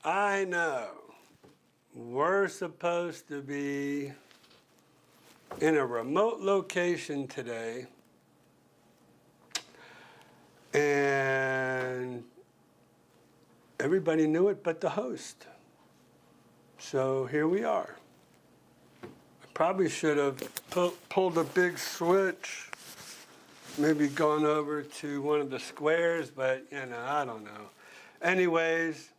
I know. We're supposed to be in a remote location today, and everybody knew it but the host. So here we are. I probably should have pulled a big switch, maybe gone over to one of the squares, but I don't know. Anyways,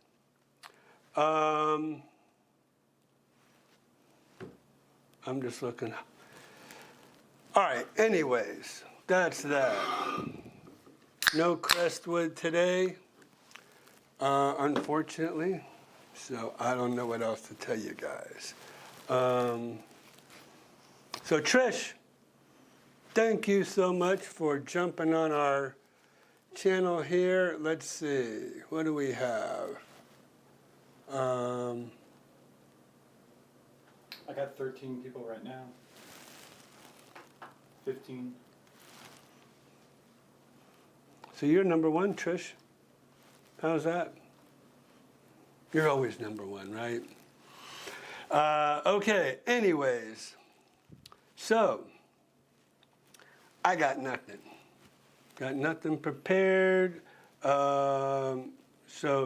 I'm just looking. All right, anyways, that's that. No Crestwood today, unfortunately, so I don't know what else to tell you guys. So Trish, thank you so much for jumping on our channel here. Let's see, what do we have? I got 13 people right now. 15. So you're number one, Trish. How's that? You're always number one, right? Okay, anyways. So, I got nothing. Got nothing prepared. So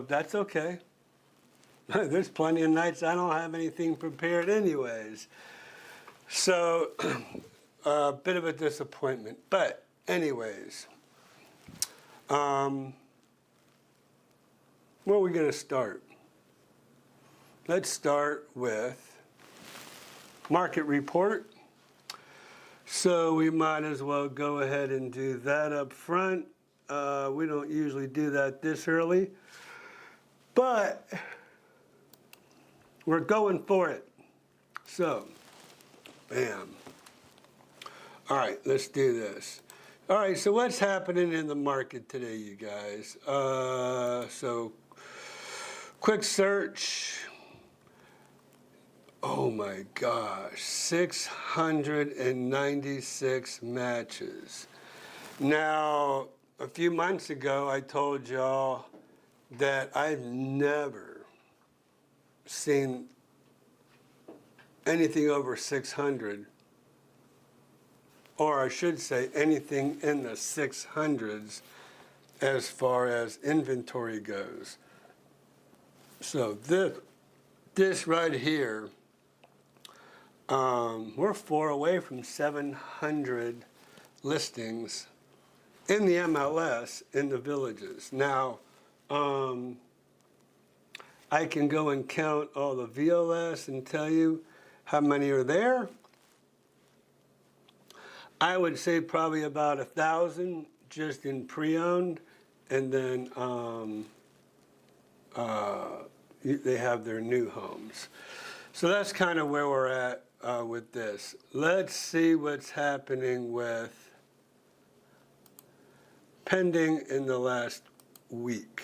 that's okay. There's plenty of nights I don't have anything prepared anyways. So, a bit of a disappointment. But anyways, where are we going to start? Let's start with market report. So we might as well go ahead and do that up front. We don't usually do that this early, but we're going for it. So, bam. All right, let's do this. All right, so what's happening in the market today, you guys? So, quick search. Oh my gosh, 696 matches. Now, a few months ago, I told y'all that I've never seen anything over 600, or I should say anything in the 600s as far as inventory goes. So this right here, we're 4 away from 700 listings in the MLS in the villages. Now, I can go and count all the VLS and tell you how many are there. I would say probably about 1,000 just in pre-owned, and then they have their new homes. So that's kind of where we're at with this. Let's see what's happening with pending in the last week.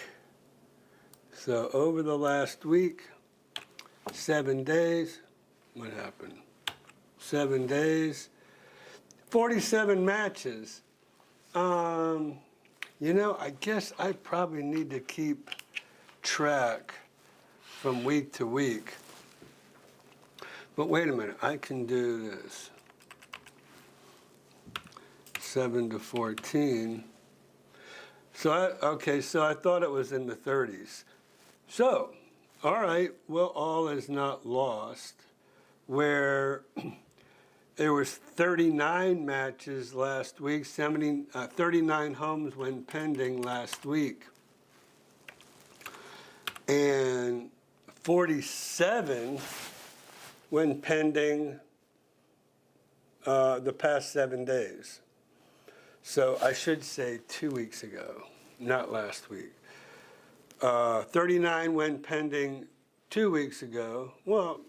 So over the last week, 7 days, what happened? 7 days, 47 matches. I guess I probably need to keep track from week to week. But wait a minute, I can do this. 7 to 14. So I thought it was in the 30s. So, all right, well, all is not lost. Where there was 39 matches last week, 39 homes went pending last week, and 47 went pending the past 7 days. So I should say 2 weeks ago, not last week. 39 went pending 2 weeks ago. Well,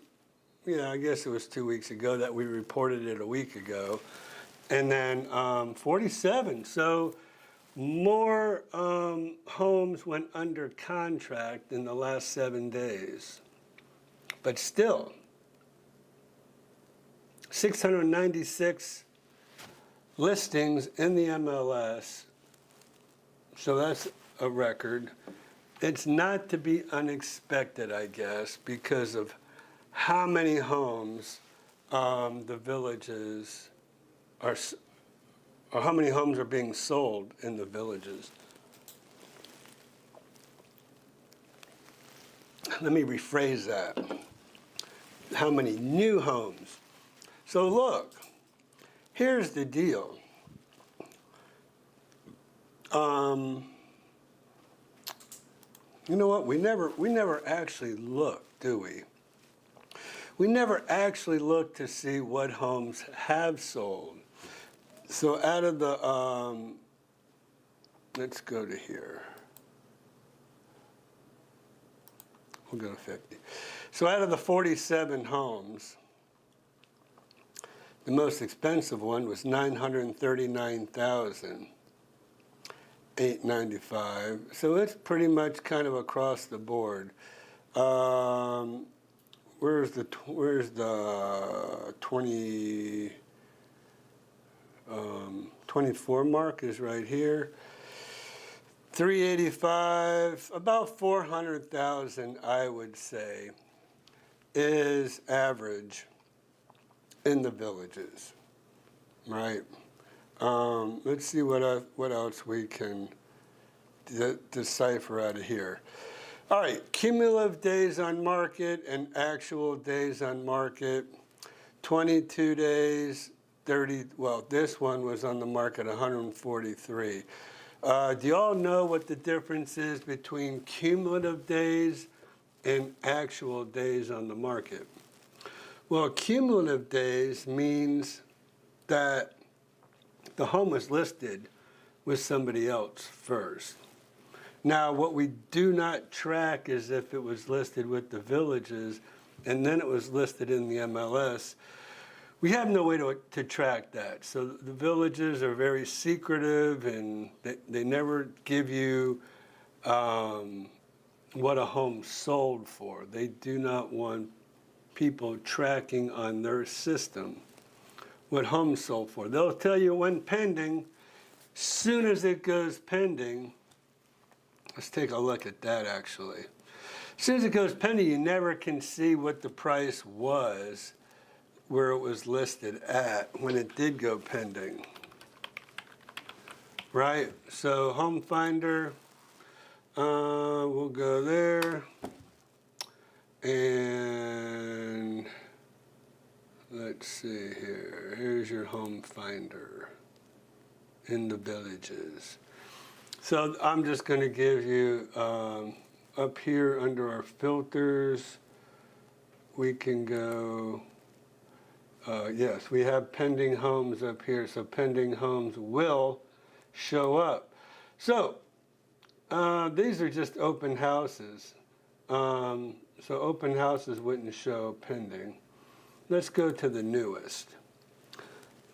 yeah, I guess it was 2 weeks ago that we reported it a week ago. And then 47. So more homes went under contract in the last 7 days. But still, 696 listings in the MLS. So that's a record. it's not to be unexpected, I guess, because of how many homes the villages are, or how many homes are being sold in the villages. Let me rephrase that. How many new homes? So look, here's the deal. You know what? We never actually look, do we? We never actually look to see what homes have sold. So out of the, let's go to here. We'll go to 50. So out of the 47 homes, the most expensive one was $939,895. So it's pretty much kind of across the board. Where's the 24 mark is right here. 385, about 400,000, I would say, is average in the villages, right? Let's see what else we can decipher out of here. All right, cumulative days on market and actual days on market, 22 days, 30, well, this one was on the market 143. Do you all know what the difference is between cumulative days and actual days on the market? Well, cumulative days means that the home was listed with somebody else first. Now, what we do not track is if it was listed with the villages and then it was listed in the MLS. We have no way to track that. So the villages are very secretive and they never give you what a home sold for. They do not want people tracking on their system what homes sold for. They'll tell you when pending. Soon as it goes pending, let's take a look at that actually. As soon as it goes pending, you never can see what the price was where it was listed at when it did go pending, right? So Homefinder, we'll go there, and let's see here. Here's your Homefinder in the villages. So I'm just going to give you up here under our filters, we can go. Yes, we have pending homes up here, so pending homes will show up. So these are just open houses. So open houses wouldn't show pending. Let's go to the newest.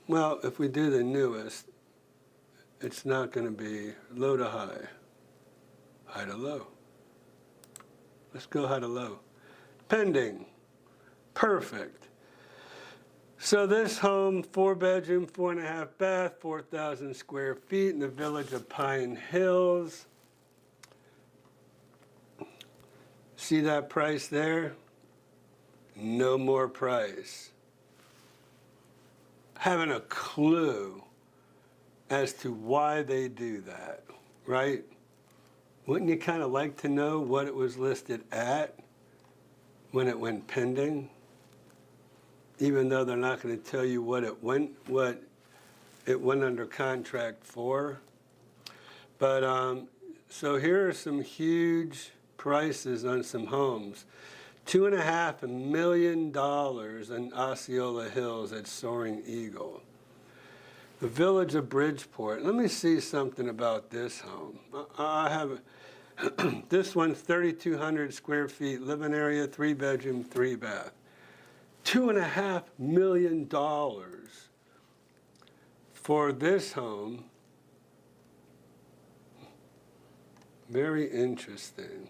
Well, if we do the newest, it's not going to be low to high, high to low. Let's go high to low. Pending, perfect. So this home, 4-bedroom, 4.5 bath, 4,000 square feet in the village of Pine Hills. See that price there? No more price. Having a clue as to why they do that, right? Wouldn't you kind of like to know what it was listed at when it went pending? Even though they're not going to tell you what it went under contract for. But so here are some huge prices on some homes. $2.5 million in Osceola Hills at Soaring Eagle. The village of Bridgeport. Let me see something about this home. I have this one's 3,200 square feet, living area, 3-bedroom, 3-bath. $2.5 million for this home. Very interesting.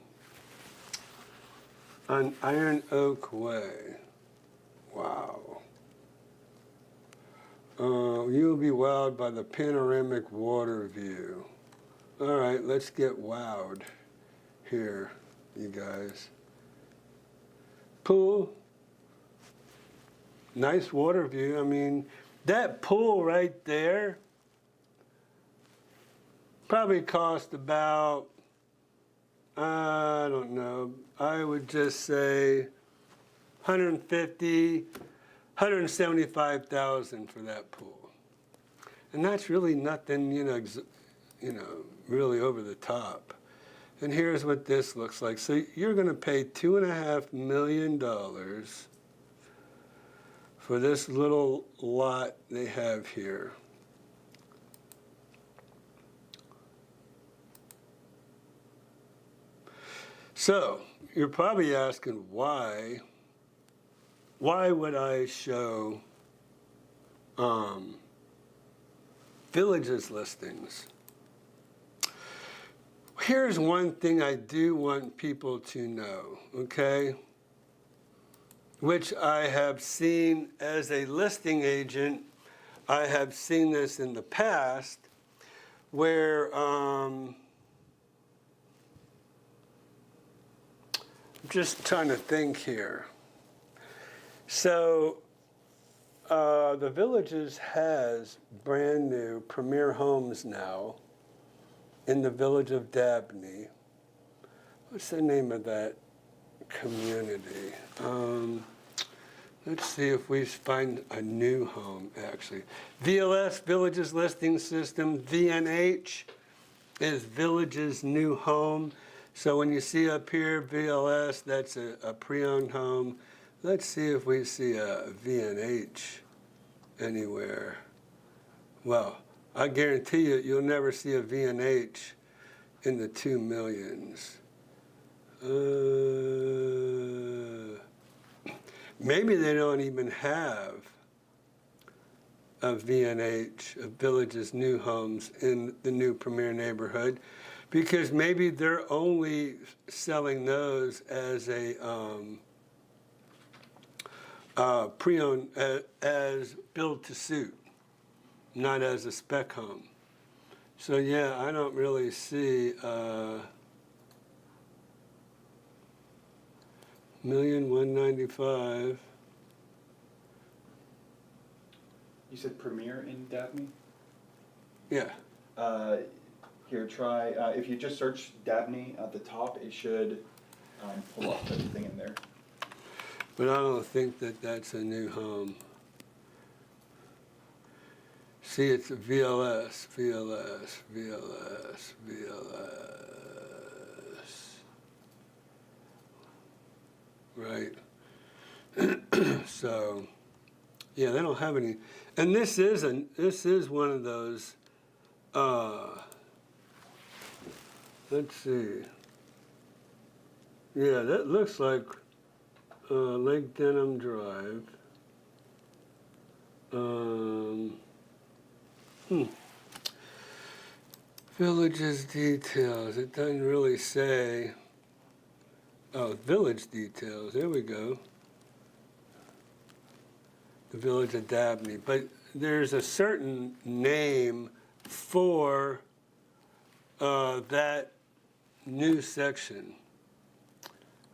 On Iron Oak Way. Wow. You'll be wowed by the panoramic water view. All right, let's get wowed. here, you guys. Pool. Nice water view. I mean, that pool right there probably cost about, I don't know, I would just say 150, 175,000 for that pool. And that's really nothing, really over the top. And here's what this looks like. So you're going to pay $2.5 million for this little lot they have here. So you're probably asking why would I show villages listings? Here's one thing I do want people to know, okay? Which I have seen as a listing agent. I have seen this in the past where I'm just trying to think here. So the Villages has brand new premier homes now in the village of Dabney. What's the name of that community? Let's see if we find a new home, actually. VLS, Villages Listing System. VNH is Villages New Home. So when you see up here, VLS, that's a pre-owned home. Let's see if we see a VNH anywhere. Well, I guarantee you, you'll never see a VNH in the 2 millions. Maybe they don't even have a VNH, of Villages New Homes, in the new premier neighborhood, because maybe they're only selling those as a pre-owned, as build to suit, not as a spec home. So yeah, I don't really see $1,195,000. You said Premier in Dabney? Yeah. Here, try, if you just search Dabney at the top, it should pull up everything in there. But I don't think that that's a new home. See, it's a VLS, VLS, VLS, VLS. Right. So, yeah, they don't have any. And this is one of those, let's see. Yeah, that looks like Lake Denham Drive. Villages details. It doesn't really say. Oh, village details. There we go. The village of Dabney. But there's a certain name for that new section.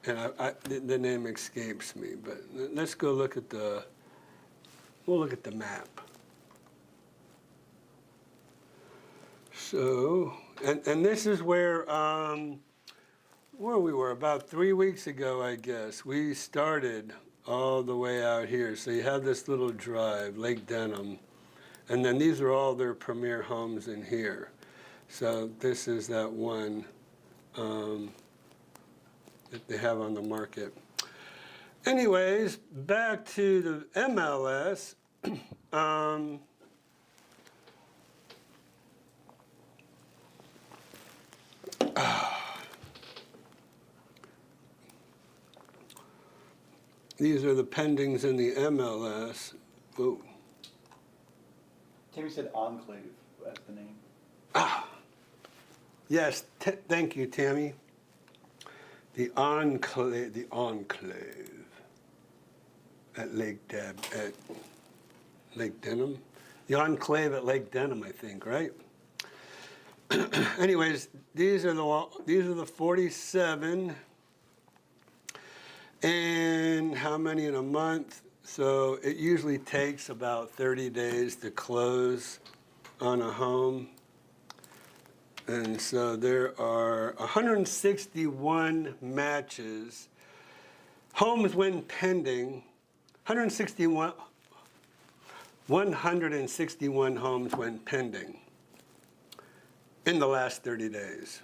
And the name escapes me, but let's go look at we'll look at the map. So, and this is where we were, about 3 weeks ago, I guess. We started all the way out here. So you have this little drive, Lake Denham, and then these are all their premier homes in here. So this is that one that they have on the market. Anyways, back to the MLS. These are the pendings in the MLS. Whoa. Tammy said Enclave as the name. Yes, thank you, Tammy. The Enclave at Lake Denham. The Enclave at Lake Denham, I think, right? anyways, these are the 47. And how many in a month? So it usually takes about 30 days to close on a home. And so there are 161 matches. Homes when pending, 161 homes went pending in the last 30 days.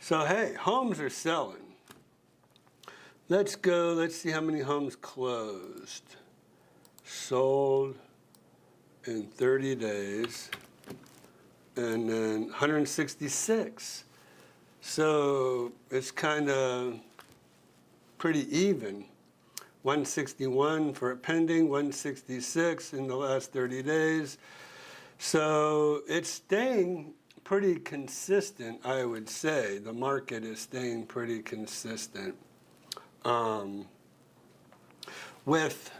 So hey, homes are selling. Let's see how many homes closed. Sold in 30 days, and then 166. So it's kind of pretty even. 161 for pending, 166 in the last 30 days. So it's staying pretty consistent, I would say. The market is staying pretty consistent. With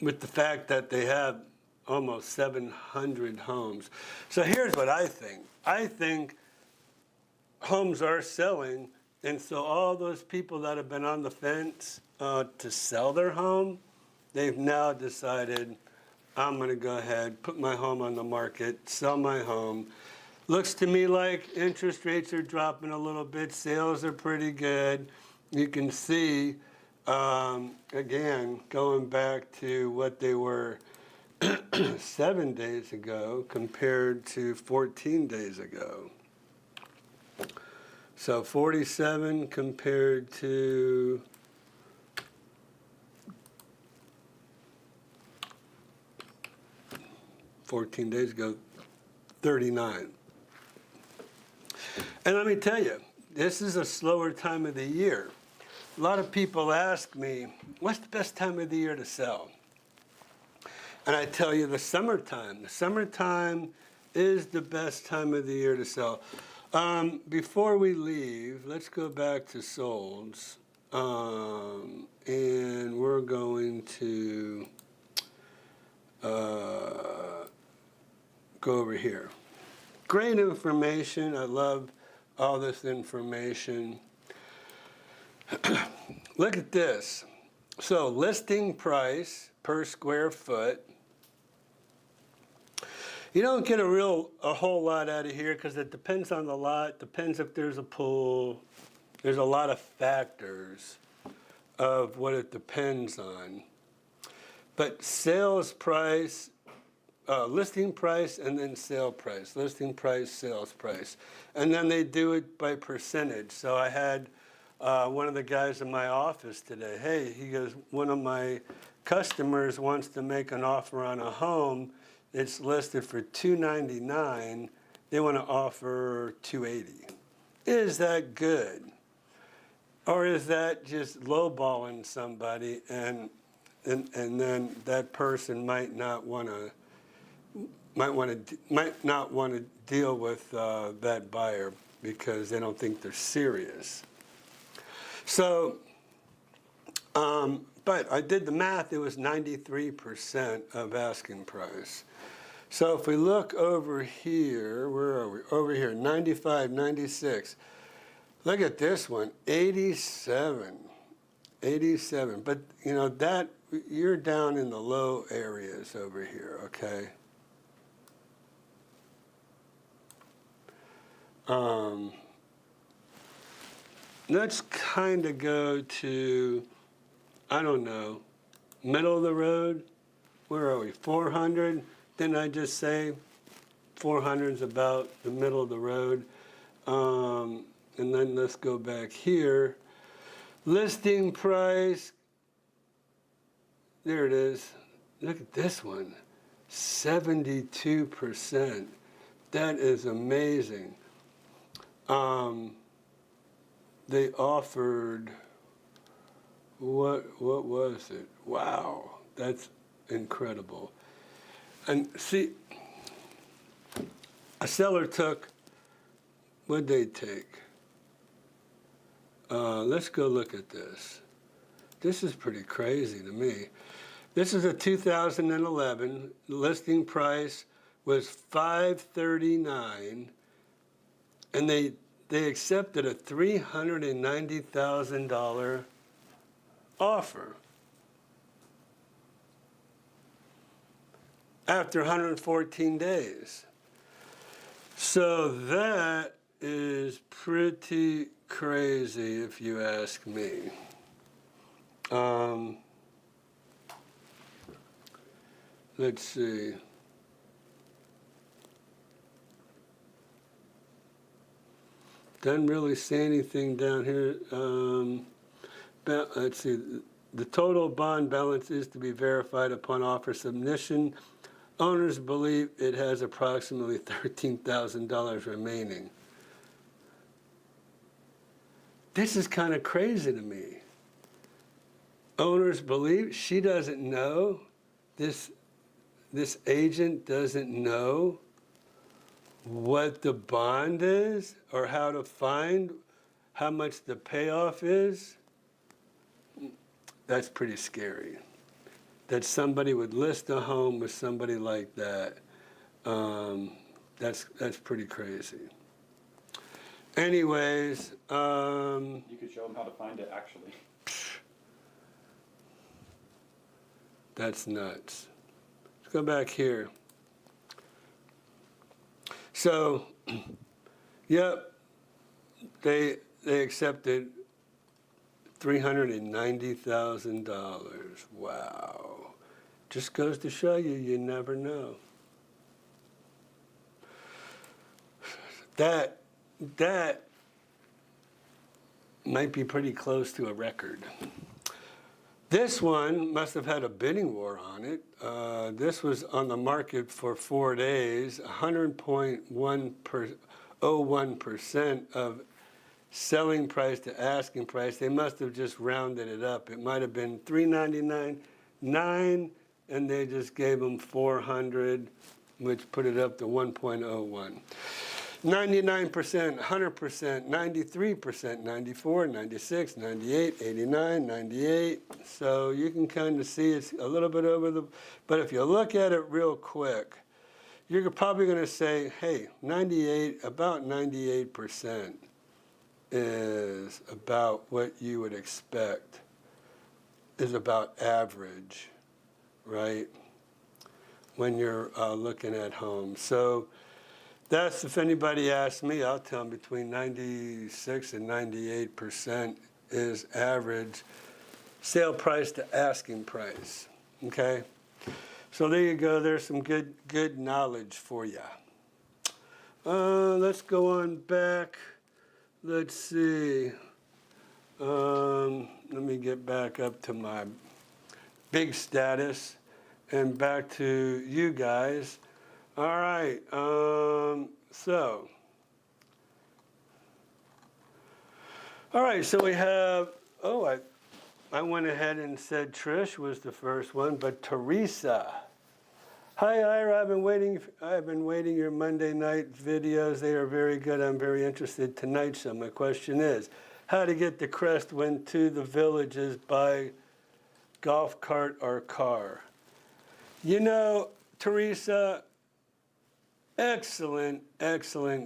the fact that they have almost 700 homes. So here's what I think. I think homes are selling, and so all those people that have been on the fence to sell their home, they've now decided, I'm going to go ahead, put my home on the market, sell my home. Looks to me like interest rates are dropping a little bit. Sales are pretty good. You can see, again, going back to what they were 7 days ago compared to 14 days ago. So 47 compared to 14 days ago, 39. And let me tell you, this is a slower time of the year. A lot of people ask me, what's the best time of the year to sell? And I tell you, the summertime. The summertime is the best time of the year to sell. Before we leave, let's go back to solds. And we're going to go over here. Great information. I love all this information. Look at this. So listing price per square foot. You don't get a whole lot out of here because it depends on the lot, depends if there's a pool. There's a lot of factors of what it depends on. But sales price, listing price, and then sale price. Listing price, sales price. And then they do it by percentage. So I had one of the guys in my office today, hey, he goes, one of my customers wants to make an offer on a home. It's listed for $299. They want to offer $280. Is that good? Or is that just lowballing somebody and then that person might not want to deal with that buyer because they don't think they're serious. So, but I did the math, it was 93% of asking price. So if we look over here, where are we? Over here, 95, 96. Look at this one, 87. 87, but you know, that, you're down in the low areas over here, okay? Let's kind of go to, I don't know, middle of the road. Where are we, 400? Didn't I just say 400 is about the middle of the road? And then let's go back here. Listing price, there it is. Look at this one, 72%. That is amazing. They offered, what was it? Wow, that's incredible. And see, a seller took, what'd they take? Let's go look at this. This is pretty crazy to me. This is a 2011 listing price was $539, and they accepted a $390,000 offer after 114 days. So that is pretty crazy, if you ask me. Let's see. Doesn't really say anything down here. Let's see. The total bond balance is to be verified upon offer submission. Owners believe it has approximately $13,000 remaining. This is kind of crazy to me. Owners believe, she doesn't know, this agent doesn't know what the bond is or how to find how much the payoff is. That's pretty scary. That somebody would list a home with somebody like that. That's pretty crazy. Anyways, You could show them how to find it, actually. That's nuts. Let's go back here. So, yep, they accepted $390,000. Wow. Just goes to show you, you never know. That might be pretty close to a record. This one must have had a bidding war on it. This was on the market for 4 days, 100.01% of selling price to asking price. They must have just rounded it up. It might have been $399.9, and they just gave them 400, which put it up to 1.01. 99%, 100%, 93%, 94, 96, 98, 89, 98. So you can kind of see it's a little bit over the, but if you look at it real quick, you're probably going to say, hey, 98, about 98% is about what you would expect, is about average, right? When you're looking at homes. So that's, if anybody asks me, I'll tell them between 96 and 98% is average sale price to asking price, okay? So there you go, there's some good knowledge for you. Let's go on back. Let's see. Let me get back up to my big status and back to you guys. All right, so we have, I went ahead and said Trish was the first one, but Teresa. Hi, Ira, I've been waiting your Monday night videos. They are very good. I'm very interested tonight. So my question is, how to get to Crestwind to the Villages by golf cart or car? You know, Teresa, excellent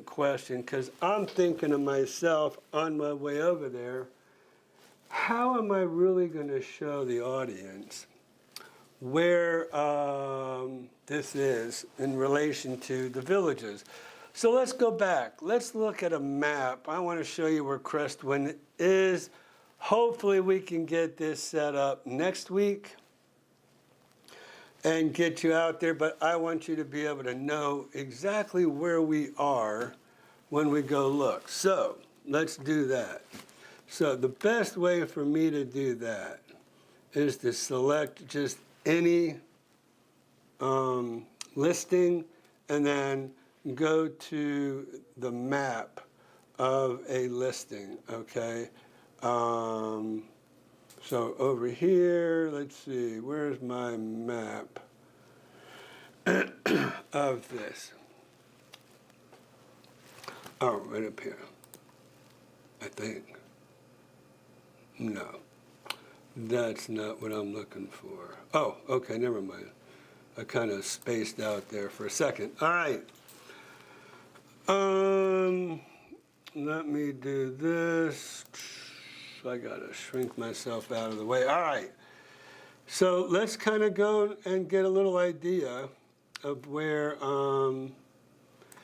question, because I'm thinking to myself on my way over there, how am I really going to show the audience where this is in relation to the Villages? So let's go back. Let's look at a map. I want to show you where Crestwind is. Hopefully we can get this set up next week and get you out there, but I want you to be able to know exactly where we are when we go look. So let's do that. So the best way for me to do that is to select just any listing and then go to the map of a listing, okay? So over here, let's see, where's my map of this? Oh, right up here, I think. No, that's not what I'm looking for. Oh, okay, never mind. I kind of spaced out there for a second. All right. Let me do this. I gotta shrink myself out of the way. All right. So let's kind of go and get a little idea of where.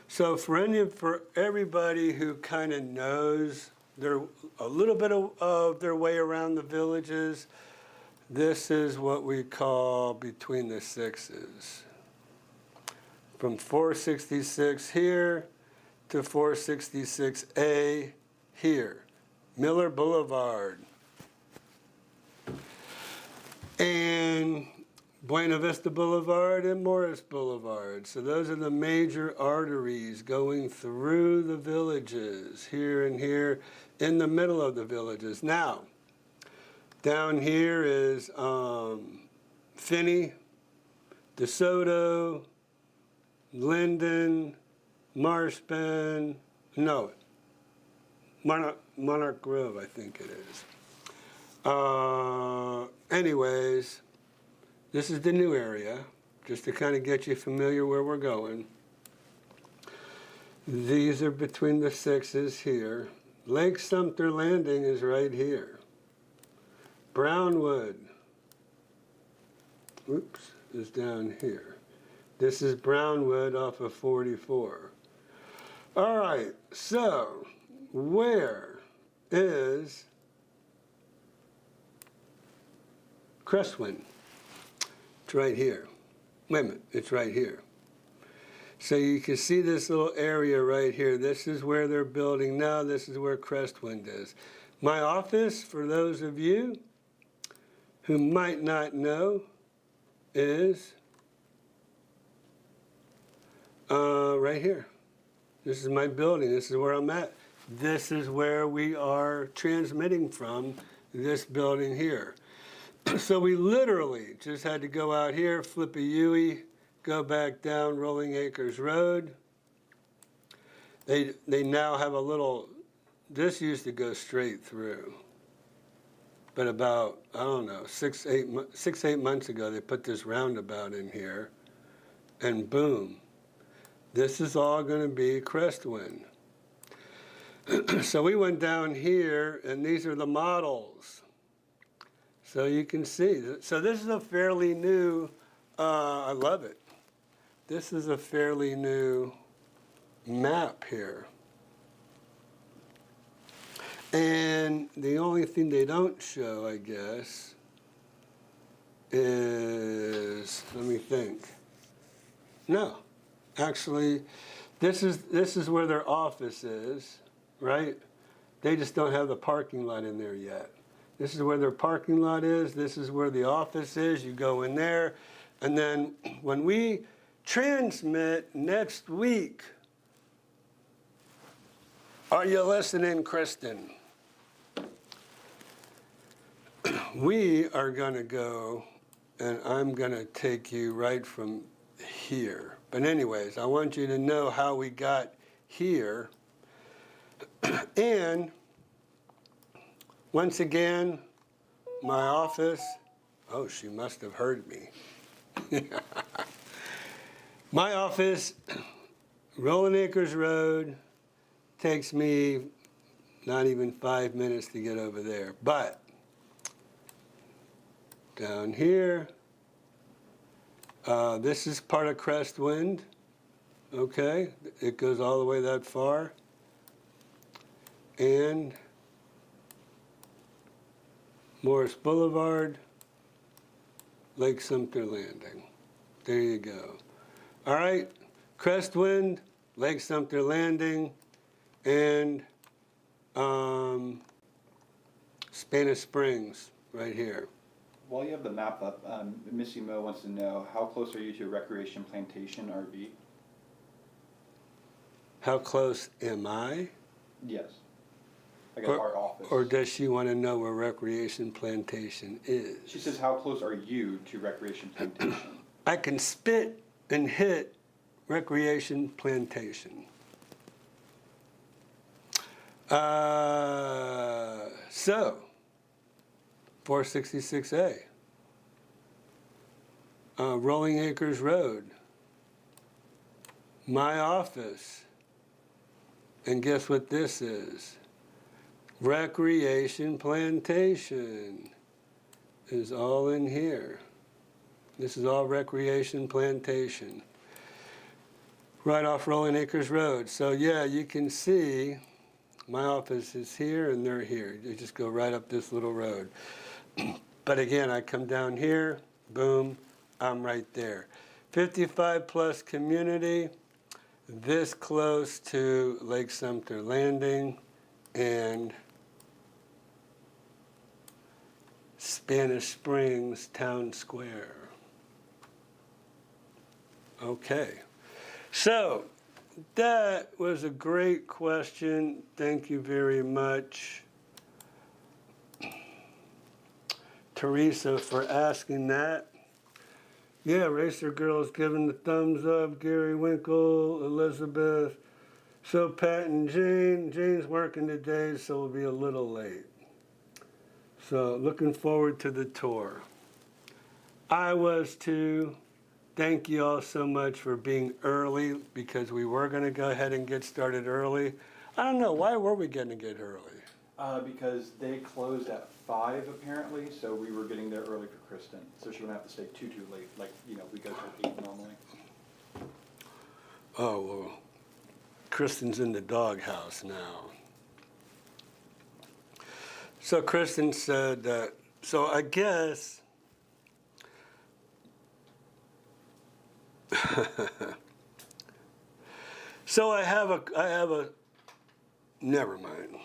So for everybody who kind of knows a little bit of their way around the villages, this is what we call between the sixes. From 466 here to 466A here, Miller Boulevard. And Buena Vista Boulevard and Morris Boulevard. So those are the major arteries going through the villages, here and here, in the middle of the villages. Now, down here is Finney, DeSoto, Linden, Marshpen, no, Monarch Grove, I think it is. Anyways, this is the new area, just to kind of get you familiar where we're going. These are between the sixes here. Lake Sumter Landing is right here. Brownwood, is down here. This is Brownwood off of 44. All right, so where is Crestwind? It's right here. Wait a minute, it's right here. So you can see this little area right here. This is where they're building now. This is where Crestwind is. My office, for those of you who might not know, is right here. This is my building. This is where I'm at. This is where we are transmitting from, this building here. So we literally just had to go out here, flip a U-ey, go back down Rolling Acres Road. They now have a little, this used to go straight through. But about, I don't know, 6-8 months ago, they put this roundabout in here, and boom, this is all going to be Crestwind. So we went down here, and these are the models. So you can see, so this is a fairly new, I love it. This is a fairly new map here. And the only thing they don't show, I guess, is, let me think. No, actually, this is where their office is, right? They just don't have the parking lot in there yet. This is where their parking lot is. This is where the office is. You go in there. And then when we transmit next week, are you listening, Kristen? We are going to go, and I'm going to take you right from here. But anyways, I want you to know how we got here. And once again, my office, oh, she must have heard me. My office, Rolling Acres Road, takes me not even 5 minutes to get over there. But down here, this is part of Crestwind, okay? It goes all the way that far. And Morris Boulevard, Lake Sumter Landing. There you go. All right, Crestwind, Lake Sumter Landing, and Spanish Springs right here. While you have the map up, Missy Mo wants to know, how close are you to Recreation Plantation RV? How close am I? Yes. I guess our office. Or does she want to know where Recreation Plantation is? She says, how close are you to Recreation Plantation? I can spit and hit Recreation Plantation. So, 466A. Rolling Acres Road, my office, and guess what this is? Recreation Plantation is all in here. This is all Recreation Plantation, right off Rolling Acres Road. So yeah, you can see my office is here and they're here. You just go right up this little road. But again, I come down here, boom, I'm right there. 55 plus community, this close to Lake Sumter Landing and Spanish Springs Town Square. Okay, so that was a great question. Thank you very much, Teresa, for asking that. Yeah, Racer Girl's giving the thumbs up. Gary Winkle, Elizabeth. So Pat and Jane. Jane's working today, so we'll be a little late. So looking forward to the tour. I was too. Thank you all so much for being early because we were going to go ahead and get started early. I don't know, why were we going to get early? Because they closed at 5 apparently, so we were getting there early for Kristen, so she wouldn't have to stay too late, like, you know, we go till 8 normally. Oh, well, Kristen's in the doghouse now. So Kristen said that, so I guess, so I have a, never mind.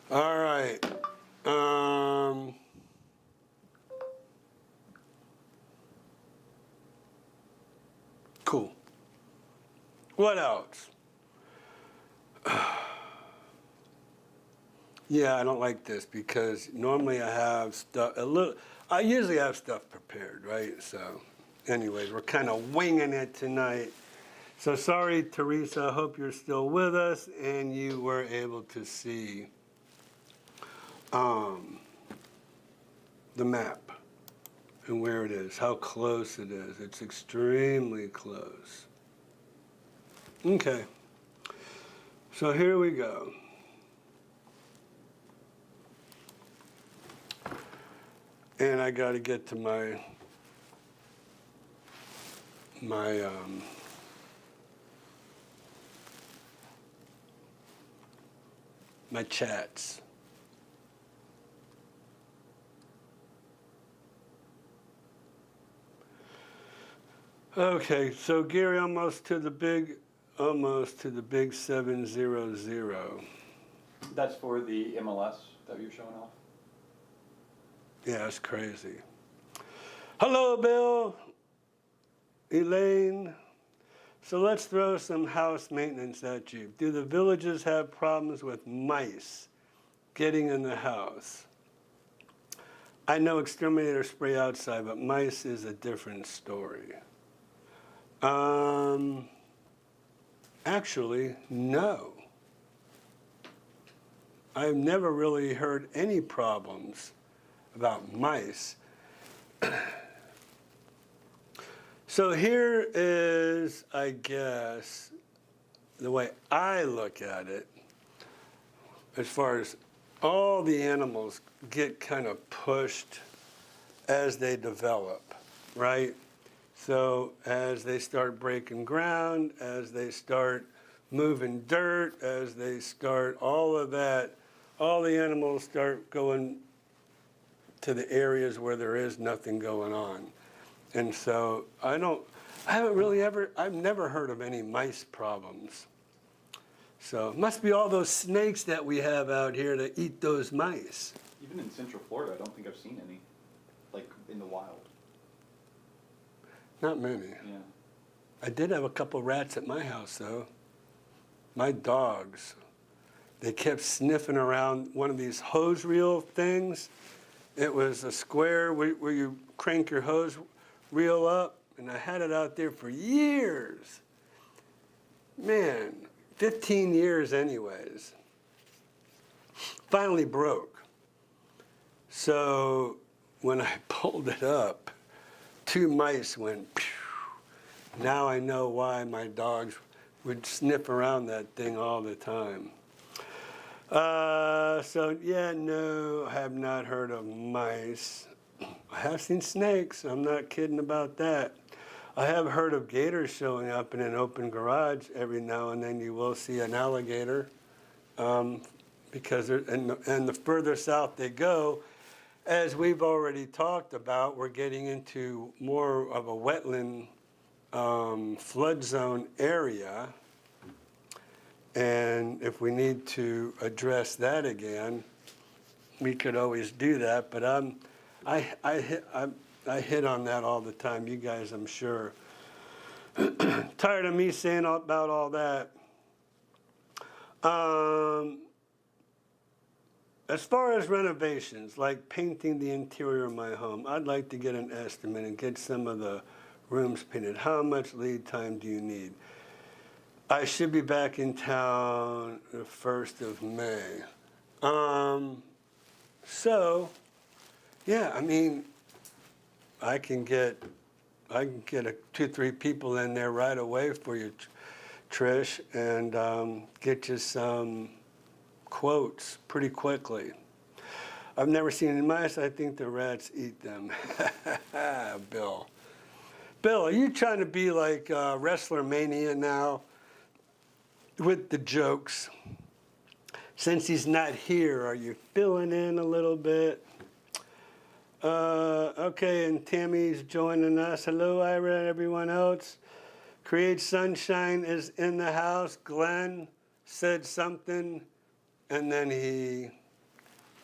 All right. Cool. What else? Yeah, I don't like this because normally I have stuff, I usually have stuff prepared, right? So anyways, we're kind of winging it tonight. So sorry, Teresa, I hope you're still with us and you were able to see the map and where it is, how close it is. It's extremely close. Okay, so here we go. And I got to get to my chats. Okay, so Gary, almost to the big 700. That's for the MLS that you're showing off? Yeah, that's crazy. Hello, Bill, Elaine. So let's throw some house maintenance at you. Do the villages have problems with mice getting in the house? I know exterminator spray outside, but mice is a different story. Actually, no. I've never really heard any problems about mice. So here is, I guess, the way I look at it, as far as all the animals get kind of pushed as they develop, right? So as they start breaking ground, as they start moving dirt, as they start all of that, all the animals start going to the areas where there is nothing going on. And so I've never heard of any mice problems. So it must be all those snakes that we have out here that eat those mice. Even in Central Florida, I don't think I've seen any, like in the wild. Not many. Yeah. I did have a couple rats at my house, though. My dogs they kept sniffing around one of these hose reel things. It was a square where you crank your hose reel up, and I had it out there for years. Man, 15 years anyways. Finally broke. So when I pulled it up, 2 mice went pew. Now I know why my dogs would sniff around that thing all the time. So yeah, no, I have not heard of mice. I have seen snakes. I'm not kidding about that. I have heard of gators showing up in an open garage. Every now and then you will see an alligator, because and the further south they go, as we've already talked about, we're getting into more of a wetland flood zone area. And if we need to address that again, we could always do that. But I hit on that all the time. You guys, I'm sure, tired of me saying about all that. As far as renovations, like painting the interior of my home, I'd like to get an estimate and get some of the rooms painted. How much lead time do you need? I should be back in town the 1st of May. So, yeah, I mean, I can get 2-3 people in there right away for you, Trish, and get you some quotes pretty quickly. I've never seen any mice. I think the rats eat them. Bill, are you trying to be like Wrestler Mania now with the jokes? Since he's not here, are you filling in a little bit? Okay, and Tammy's joining us. Hello, Ira, and everyone else. Create Sunshine is in the house. Glenn said something, and then he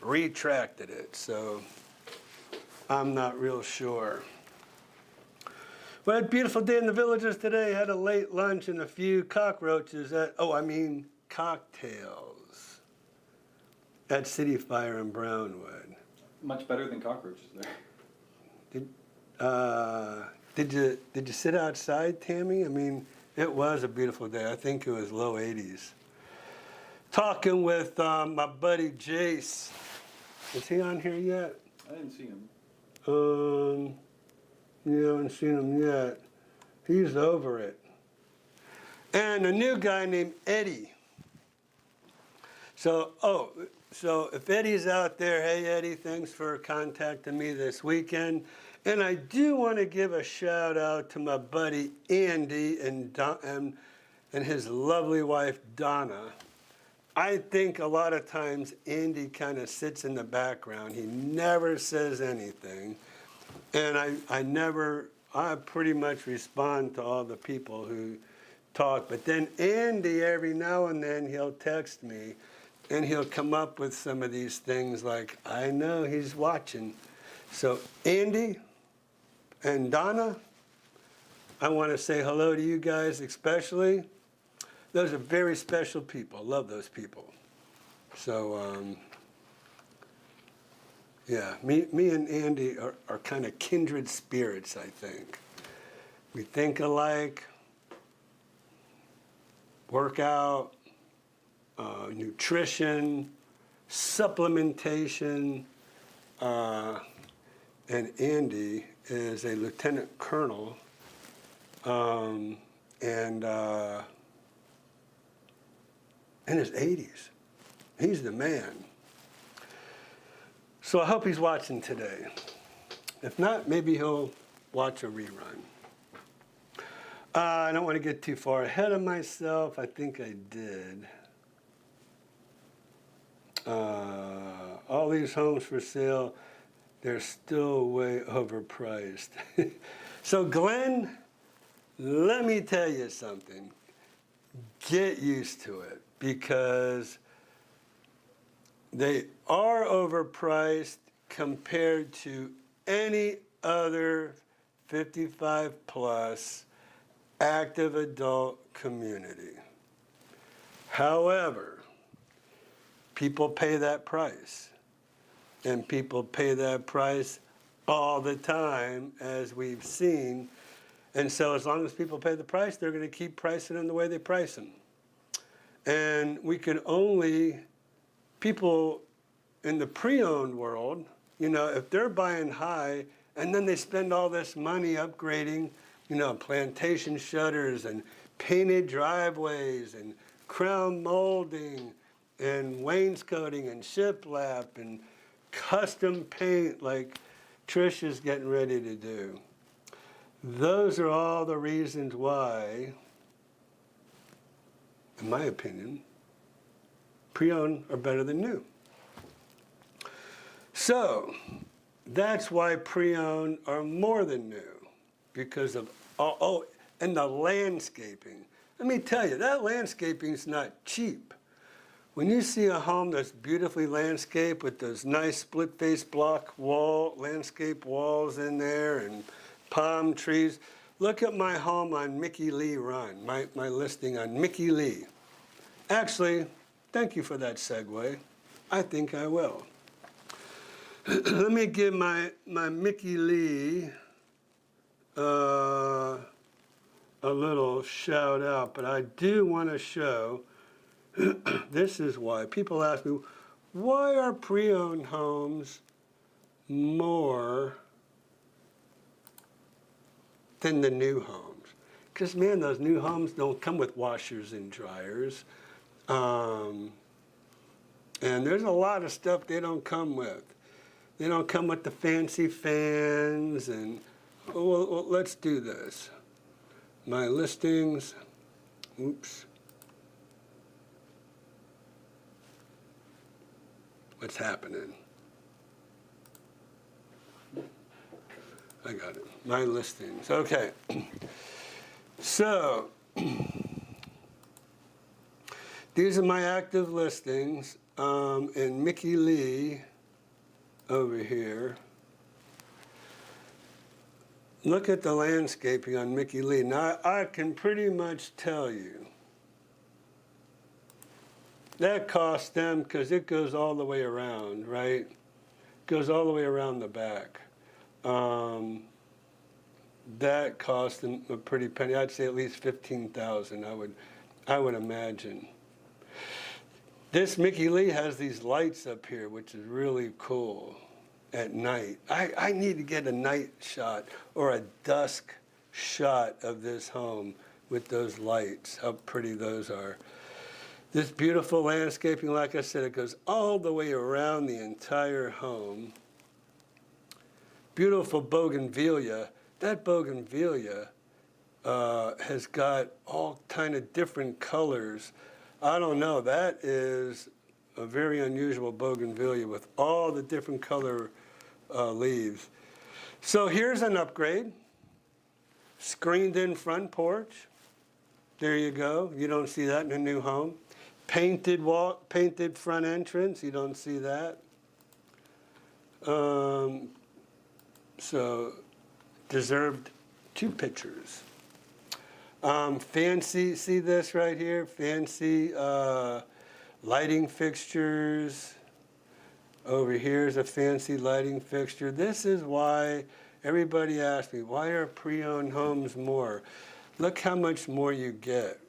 retracted it, so I'm not real sure. We had a beautiful day in the Villages today. Had a late lunch and a few cocktails at City Fire in Brownwood. Much better than cockroaches there. Did you sit outside, Tammy? I mean, it was a beautiful day. I think it was low 80s. Talking with my buddy Jace. Is he on here yet? I didn't see him. You haven't seen him yet. He's over it. And a new guy named Eddie. So if Eddie's out there, hey Eddie, thanks for contacting me this weekend. And I do want to give a shout out to my buddy Andy and his lovely wife Donna. I think a lot of times Andy kind of sits in the background. He never says anything. And I pretty much respond to all the people who talk. But then Andy, every now and then, he'll text me and he'll come up with some of these things like, I know he's watching. So Andy and Donna, I want to say hello to you guys especially. Those are very special people. Love those people. So, yeah, me and Andy are kind of kindred spirits, I think. We think alike, work out, nutrition, supplementation, and Andy is a lieutenant colonel, and in his 80s. He's the man. So I hope he's watching today. If not, maybe he'll watch a rerun. I don't want to get too far ahead of myself. I think I did. All these homes for sale, they're still way overpriced. So Glenn, let me tell you something. Get used to it, because they are overpriced compared to any other 55 plus active adult community. However, people pay that price. And people pay that price all the time, as we've seen. And so as long as people pay the price, they're going to keep pricing them the way they price them. And we can only, people in the pre-owned world, you know, if they're buying high and then they spend all this money upgrading, you know, plantation shutters and painted driveways and crown molding and wainscoting and shiplap and custom paint like Trish is getting ready to do. Those are all the reasons why, in my opinion, pre-owned are better than new. So that's why pre-owned are more than new, because of, and the landscaping. Let me tell you, that landscaping is not cheap. When you see a home that's beautifully landscaped with those nice split-face block landscape walls in there and palm trees, look at my home on Mickey Lee Run, my listing on Mickey Lee. Actually, thank you for that segue. I think I will. Let me give my Mickey Lee a little shout out, but I do want to show, this is why. People ask me, why are pre-owned homes more than the new homes? Because, man, those new homes don't come with washers and dryers. And there's a lot of stuff they don't come with. They don't come with the fancy fans. And, well, let's do this. My listings, oops. What's happening? I got it. My listings. Okay. So these are my active listings in Mickey Lee over here. Look at the landscaping on Mickey Lee. Now I can pretty much tell you that costs them, because it goes all the way around, right? Goes all the way around the back. That cost them a pretty penny. I'd say at least $15,000. I would imagine. This Mickey Lee has these lights up here, which is really cool at night. I need to get a night shot or a dusk shot of this home with those lights. How pretty those are. This beautiful landscaping, like I said, it goes all the way around the entire home. Beautiful bougainvillea. That bougainvillea has got all kind of different colors. I don't know, that is a very unusual bougainvillea with all the different color leaves. So here's an upgrade. Screened in front porch. There you go. You don't see that in a new home. Painted front entrance. You don't see that. So deserved 2 pictures. Fancy, see this right here? Fancy lighting fixtures. Over here is a fancy lighting fixture. This is why everybody asks me, why are pre-owned homes more? Look how much more you get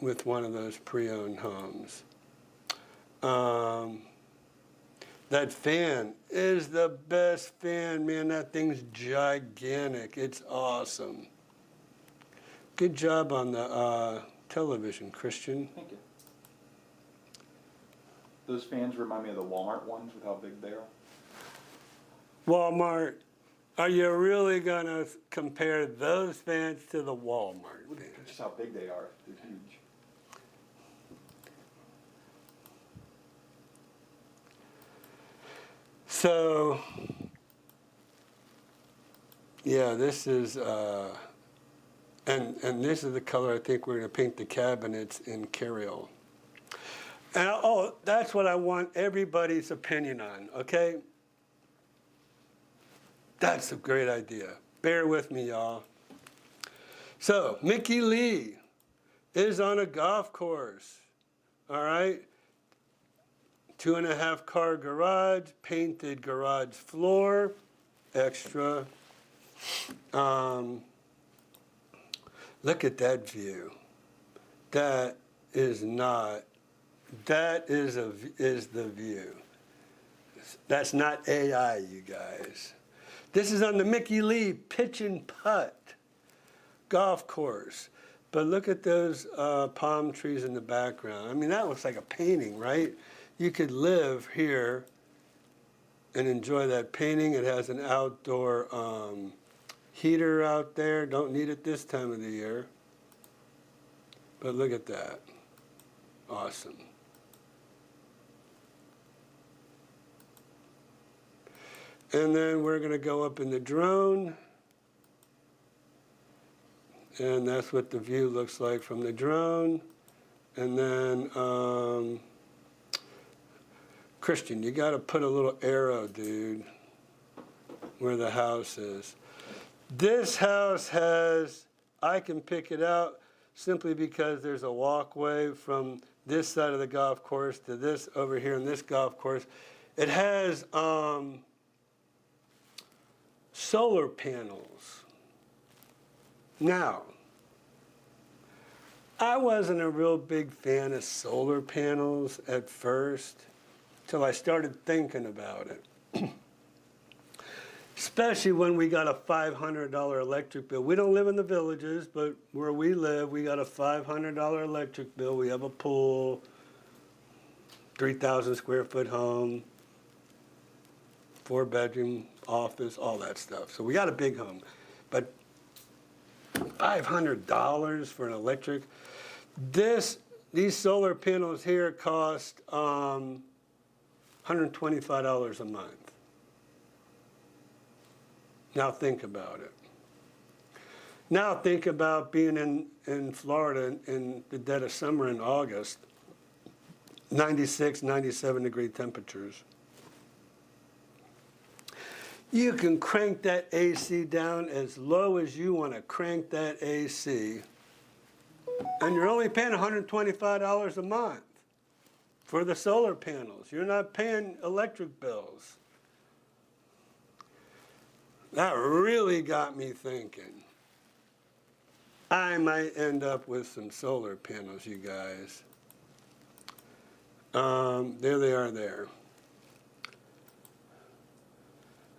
with one of those pre-owned homes. That fan is the best fan, man. That thing's gigantic. It's awesome. Good job on the television, Christian. Thank you. Those fans remind me of the Walmart ones with how big they are. Walmart. Are you really going to compare those fans to the Walmart fans? Just how big they are. They're huge. So, yeah, this is, and this is the color I think we're going to paint the cabinets in Carriol. And that's what I want everybody's opinion on, okay? That's a great idea. Bear with me, y'all. So, Mickey Lee is on a golf course, all right? 2.5 car garage, painted garage floor, extra. Look at that view. That is not, that is the view. That's not AI, you guys. This is on the Mickey Lee Pitch and Putt golf course. But look at those palm trees in the background. I mean, that looks like a painting, right? You could live here and enjoy that painting. It has an outdoor heater out there. Don't need it this time of the year. But look at that. Awesome. And then we're going to go up in the drone. And that's what the view looks like from the drone. And then, Christian, you got to put a little arrow, dude, where the house is. This house has, I can pick it out simply because there's a walkway from this side of the golf course to this over here in this golf course. It has solar panels. Now, I wasn't a real big fan of solar panels at first, till I started thinking about it. Especially when we got a $500 electric bill. We don't live in the villages, but where we live, we got a $500 electric bill. We have a pool, 3,000 square foot home, 4-bedroom office, all that stuff. So we got a big home. But $500 for an electric. These solar panels here cost $125 a month. Now think about it. Now think about being in Florida in the dead of summer in August, 96, 97 degree temperatures. You can crank that AC down as low as you want to crank that AC, and you're only paying $125 a month for the solar panels. You're not paying electric bills. That really got me thinking. I might end up with some solar panels, you guys. There they are there.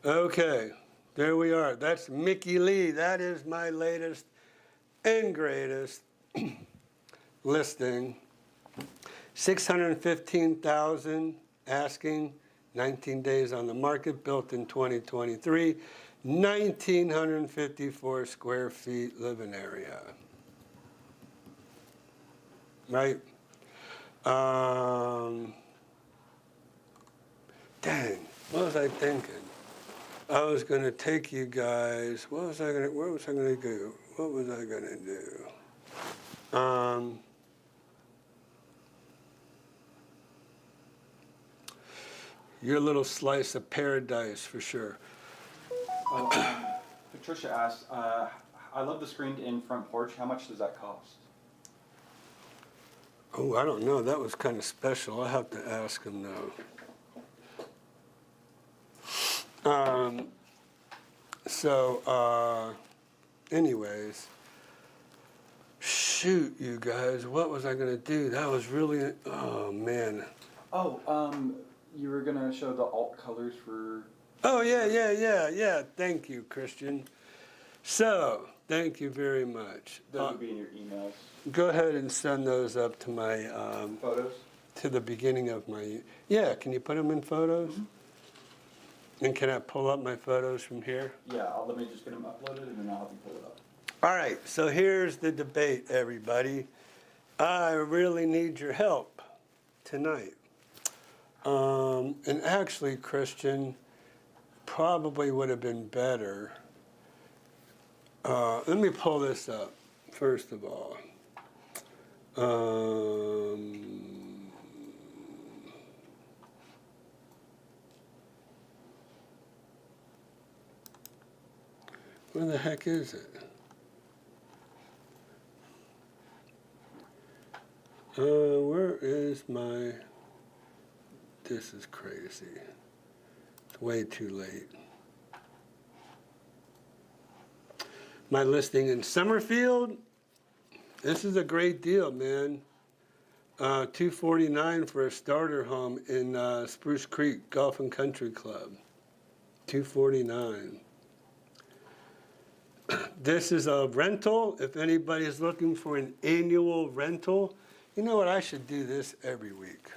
Okay, there we are. That's Mickey Lee. That is my latest and greatest listing. $615,000 asking, 19 days on the market, built in 2023, 1,954 square feet living area. Right? Dang, what was I thinking? I was going to take you guys, what was I going to do? Your little slice of paradise for sure. Patricia asked, I love the screened-in front porch. How much does that cost? Oh, I don't know. That was kind of special. I'll have to ask him though. Anyways, shoot, you guys, what was I going to do? That was really, oh man. Oh, you were gonna show the alt colors for. Oh yeah. Thank you, Christian. So, thank you very much. Those would be in your emails. Go ahead and send those up to my Photos? to the beginning of my. Yeah, can you put them in photos? Mm-hmm. And can I pull up my photos from here? Yeah, let me just get them uploaded and then I'll have you pull it up. All right, so here's the debate, everybody. I really need your help tonight. And actually, Christian, probably would have been better. Let me pull this up, first of all. Where the heck is it? Where is my This is crazy. It's way too late. My listing in Summerfield. This is a great deal, man. $249 for a starter home in Spruce Creek Golf and Country Club. $249. This is a rental. If anybody's looking for an annual rental, you know what? I should do this every week.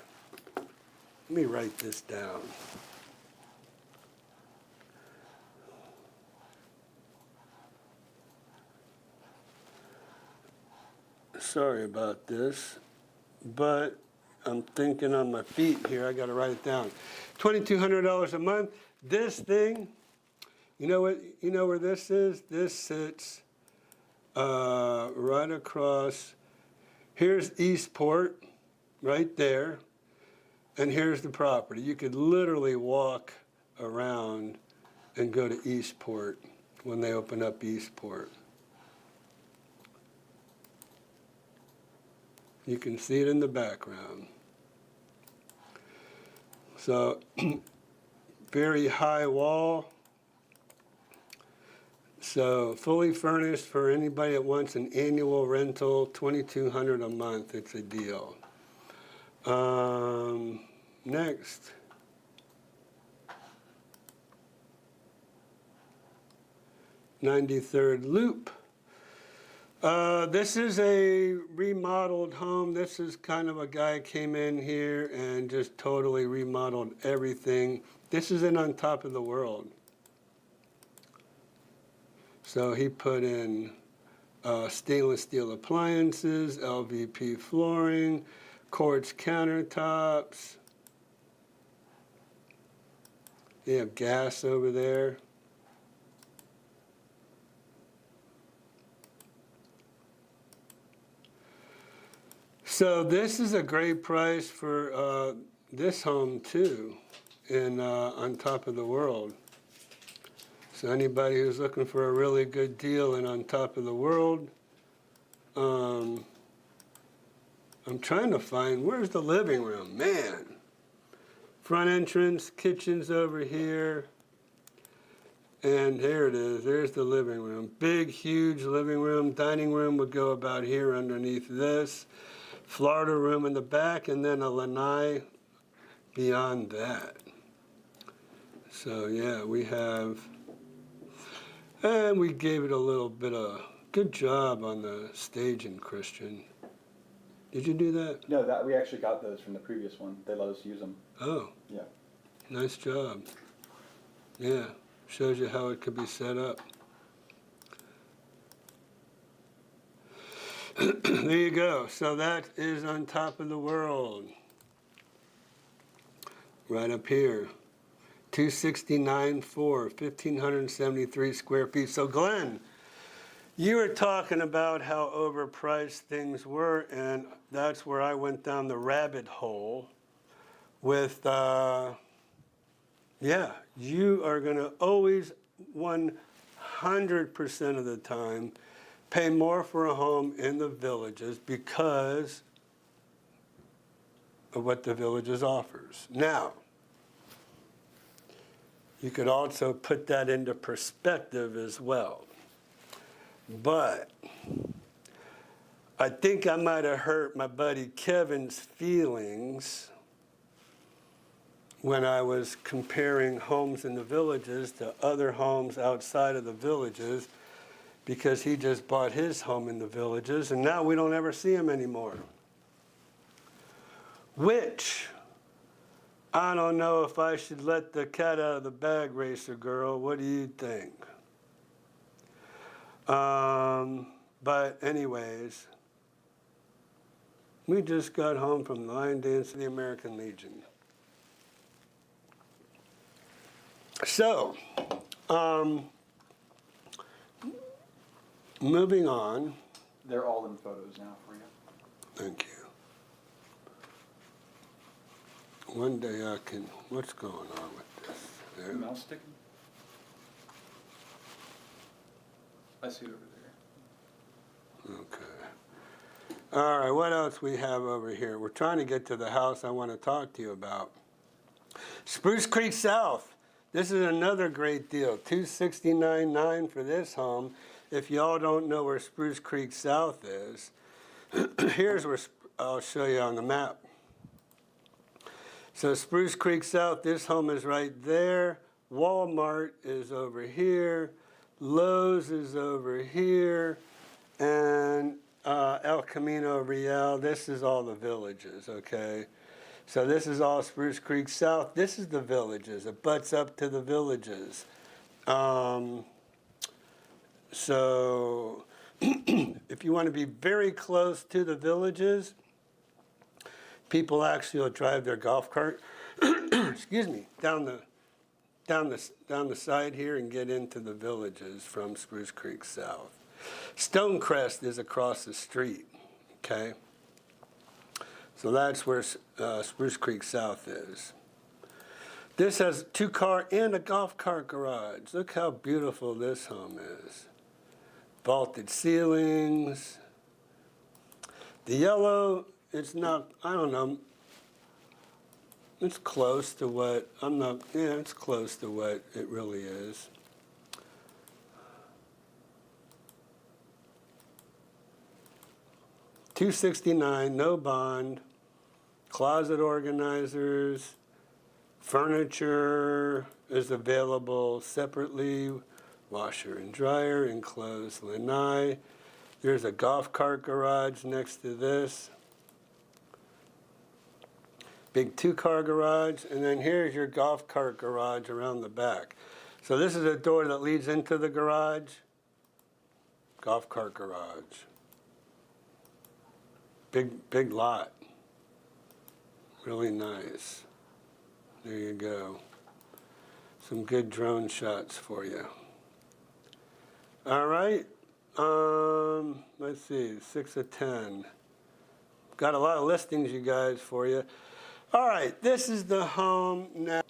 Let me write this down. Sorry about this, but I'm thinking on my feet here. I got to write it down. $2,200 a month. This thing, you know what? You know where this is? This sits right across. Here's Eastport, right there, and here's the property. You could literally walk around and go to Eastport when they open up Eastport. You can see it in the background. So, very high wall. So, fully furnished for anybody that wants an annual rental, $2,200 a month. It's a deal. Next. '93rd Loop. This is a remodeled home. This is kind of a guy came in here and just totally remodeled everything. This is in On Top of the World. So he put in stainless steel appliances, LVP flooring, quartz countertops. You have gas over there. So this is a great price for this home too, in On Top of the World. So anybody who's looking for a really good deal in On Top of the World, I'm trying to find, where's the living room? Man. Front entrance, kitchen's over here. And there it is, there's the living room. Big, huge living room. Dining room would go about here underneath this. Florida room in the back, and then a lanai beyond that. So yeah, we have, and we gave it a little bit of, good job on the staging, Christian. Did you do that? No, that we actually got those from the previous one. They let us use them. Oh. Yeah. Nice job. Yeah, shows you how it could be set up. There you go. So that is On Top of the World. Right up here. 269.4, 1,573 square feet. So Glenn, you were talking about how overpriced things were, and that's where I went down the rabbit hole with, yeah, you are going to always 100% of the time pay more for a home in the villages because of what the villages offers. Now, you could also put that into perspective as well. But I think I might have hurt my buddy Kevin's feelings when I was comparing homes in the villages to other homes outside of the villages, because he just bought his home in the villages, and now we don't ever see him anymore. Which, I don't know if I should let the cat out of the bag, Racer Girl. What do you think? But anyways, we just got home from the Lion Dance of the American Legion. So, moving on. They're all in photos now for you. Thank you. One day I can, what's going on with this? There. Mouse sticking? I see it over there. Okay. All right, what else we have over here? We're trying to get to the house I want to talk to you about. Spruce Creek South. This is another great deal. $269,900 for this home. If y'all don't know where Spruce Creek South is, here's where I'll show you on the map. So Spruce Creek South, this home is right there. Walmart is over here. Lowe's is over here. And El Camino Real, this is all the villages, okay? So this is all Spruce Creek South. This is the villages. It butts up to the villages. So if you want to be very close to the villages, people actually will drive their golf cart, excuse me, down the side here and get into the villages from Spruce Creek South. Stonecrest is across the street, okay? So that's where Spruce Creek South is. This has a 2-car and a golf cart garage. Look how beautiful this home is. Vaulted ceilings. The yellow, it's not, I don't know, it's close to what, it's close to what it really is. $269,000, no bond, closet organizers, furniture is available separately, washer and dryer, enclosed lanai. There's a golf cart garage next to this. Big 2-car garage, and then here's your golf cart garage around the back. So this is a door that leads into the garage. Golf cart garage. Big lot. Really nice. There you go. Some good drone shots for you. All right. Let's see, 6 of 10. Got a lot of listings, you guys, for you. All right, this is the home now.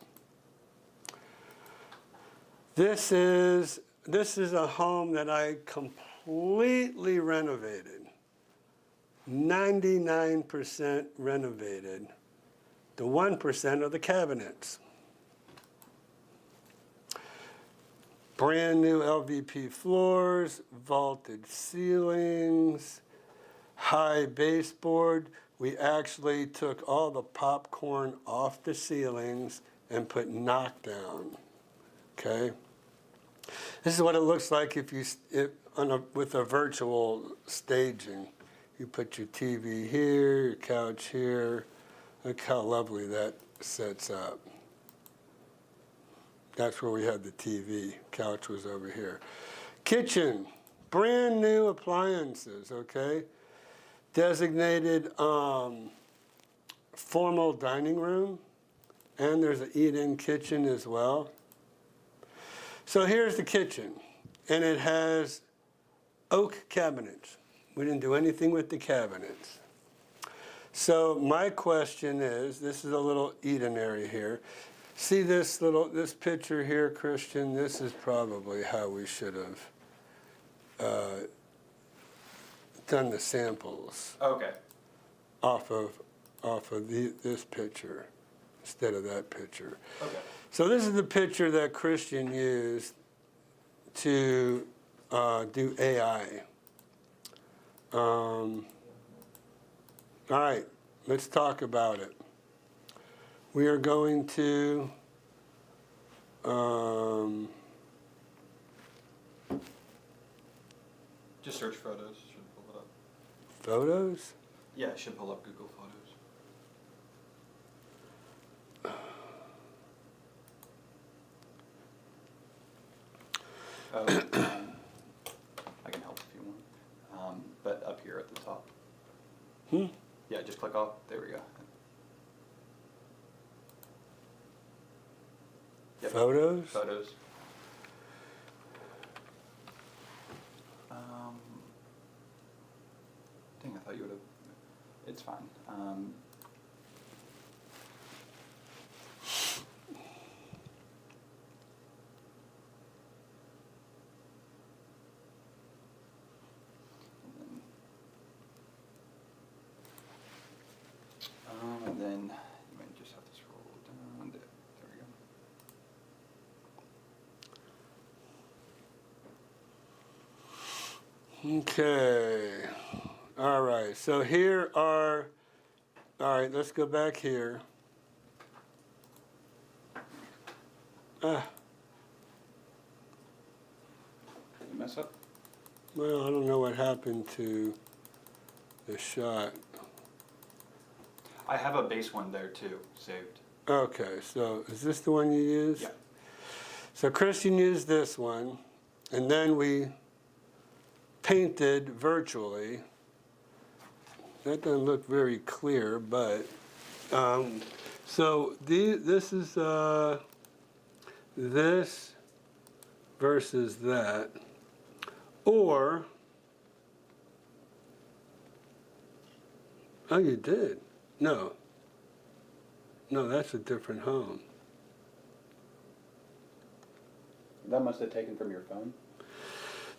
This is a home that I completely renovated. 99% renovated. The 1% are the cabinets. Brand new LVP floors, vaulted ceilings, high baseboard. We actually took all the popcorn off the ceilings and put knockdown, okay? This is what it looks like if you, with a virtual staging. You put your TV here, your couch here. Look how lovely that sets up. That's where we had the TV. Couch was over here. Kitchen, brand new appliances, okay? Designated formal dining room, and there's an eat-in kitchen as well. So here's the kitchen, and it has oak cabinets. We didn't do anything with the cabinets. So my question is, this is a little eat-in area here. See this picture here, Christian? This is probably how we should have done the samples. Okay. Off of this picture instead of that picture. Okay. So this is the picture that Christian used to do AI. All right, let's talk about it. We are going to Just search photos. Should pull it up. photos. Yeah, it should pull up Google Photos. I can help if you want. But up here at the top. Yeah, just click off. There we go. Yep. Photos. Photos. Dang, I thought you would have. It's fine. And then you might just have to scroll down. Okay. All right. So here are, all right, let's go back here. Ah, Did you mess up? well, I don't know what happened to the shot. I have a base one there too, saved. Okay, so is this the one you used? Yeah. So Christian used this one, and then we painted virtually. That doesn't look very clear, but so this is this versus that, or oh, you did? No, that's a different home. That must have taken from your phone.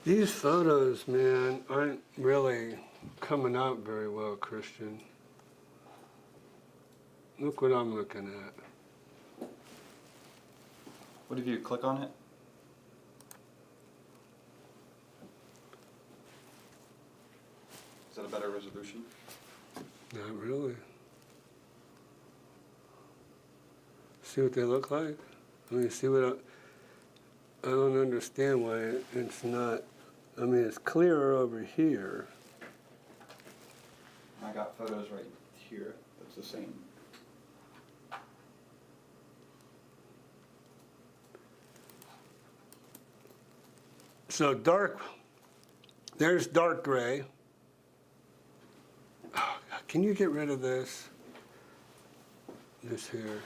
These photos, man, aren't really coming out very well, Christian. Look what I'm looking at. What if you click on it? Is that a better resolution? Not really. See what they look like? I mean, see what I don't understand why it's not. I mean, it's clearer over here. I got photos right here. That's the same. So dark, there's dark gray. Oh, God, can you get rid of this? This here.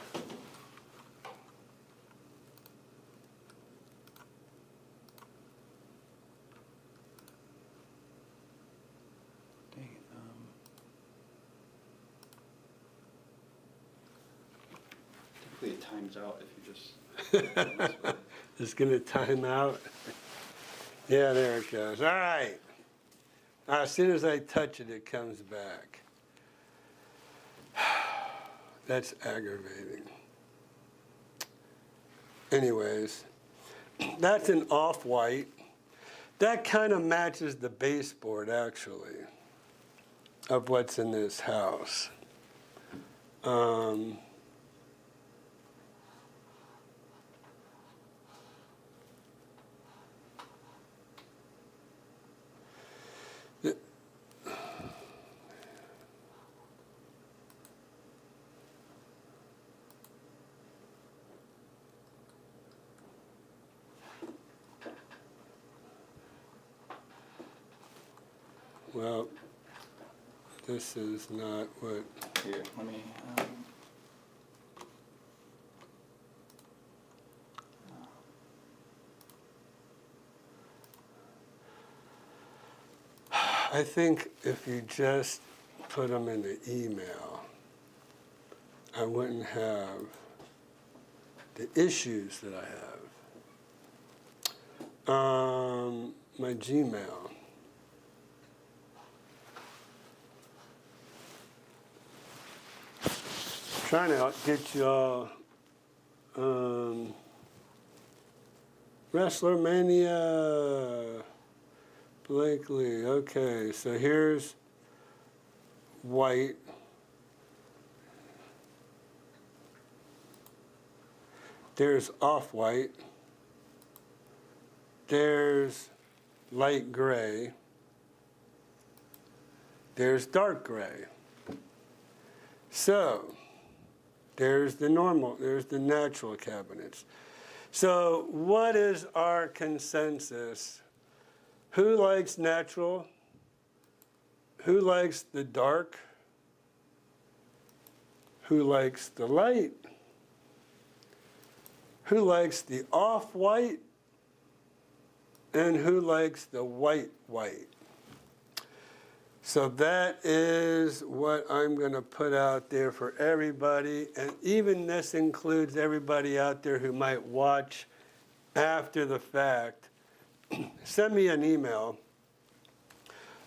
Dang it. Typically it times out if you just... It's gonna time out. Yeah, there it goes. All right. As soon as I touch it, it comes back. That's aggravating. Anyways, that's an off-white. That kind of matches the baseboard, actually, of what's in this house. Well, this is not what. Here, let me... I think if you just put them in the email, I wouldn't have the issues that I have. My Gmail. Trying to get you all Wrestler Mania. Blakely, okay, so here's white. There's off-white. There's light gray. There's dark gray. So, there's the normal, there's the natural cabinets. So, what is our consensus? Who likes natural? Who likes the dark? Who likes the light? Who likes the off-white? And who likes the white? So that is what I'm going to put out there for everybody. And even this includes everybody out there who might watch after the fact. Send me an email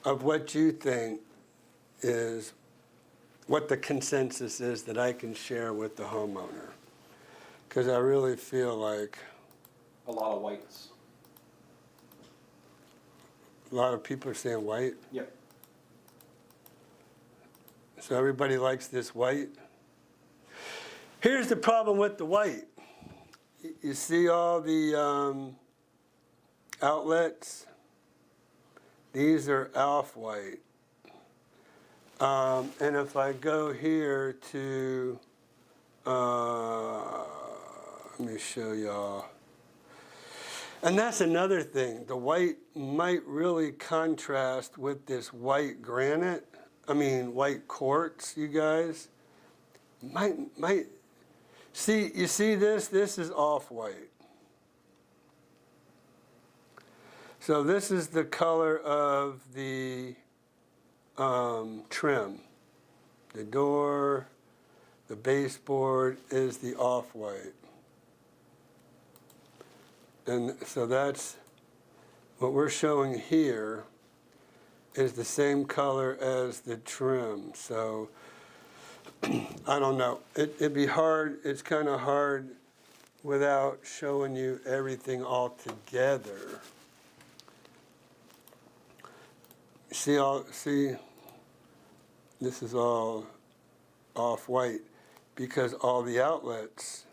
of what you think is, what the consensus is that I can share with the homeowner. Because I really feel like... A lot of whites. A lot of people are saying white. Yep. So everybody likes this white. Here's the problem with the white. You see all the outlets? These are off-white. And if I go here to, let me show y'all. And that's another thing. The white might really contrast with this white granite. White quartz, you guys. Might. See, you see this? This is off-white. So this is the color of the trim. The door, the baseboard is the off-white. And so that's what we're showing here is the same color as the trim. So I don't know. It'd be hard. It's kind of hard without showing you everything all together. See, this is all off-white because all the outlets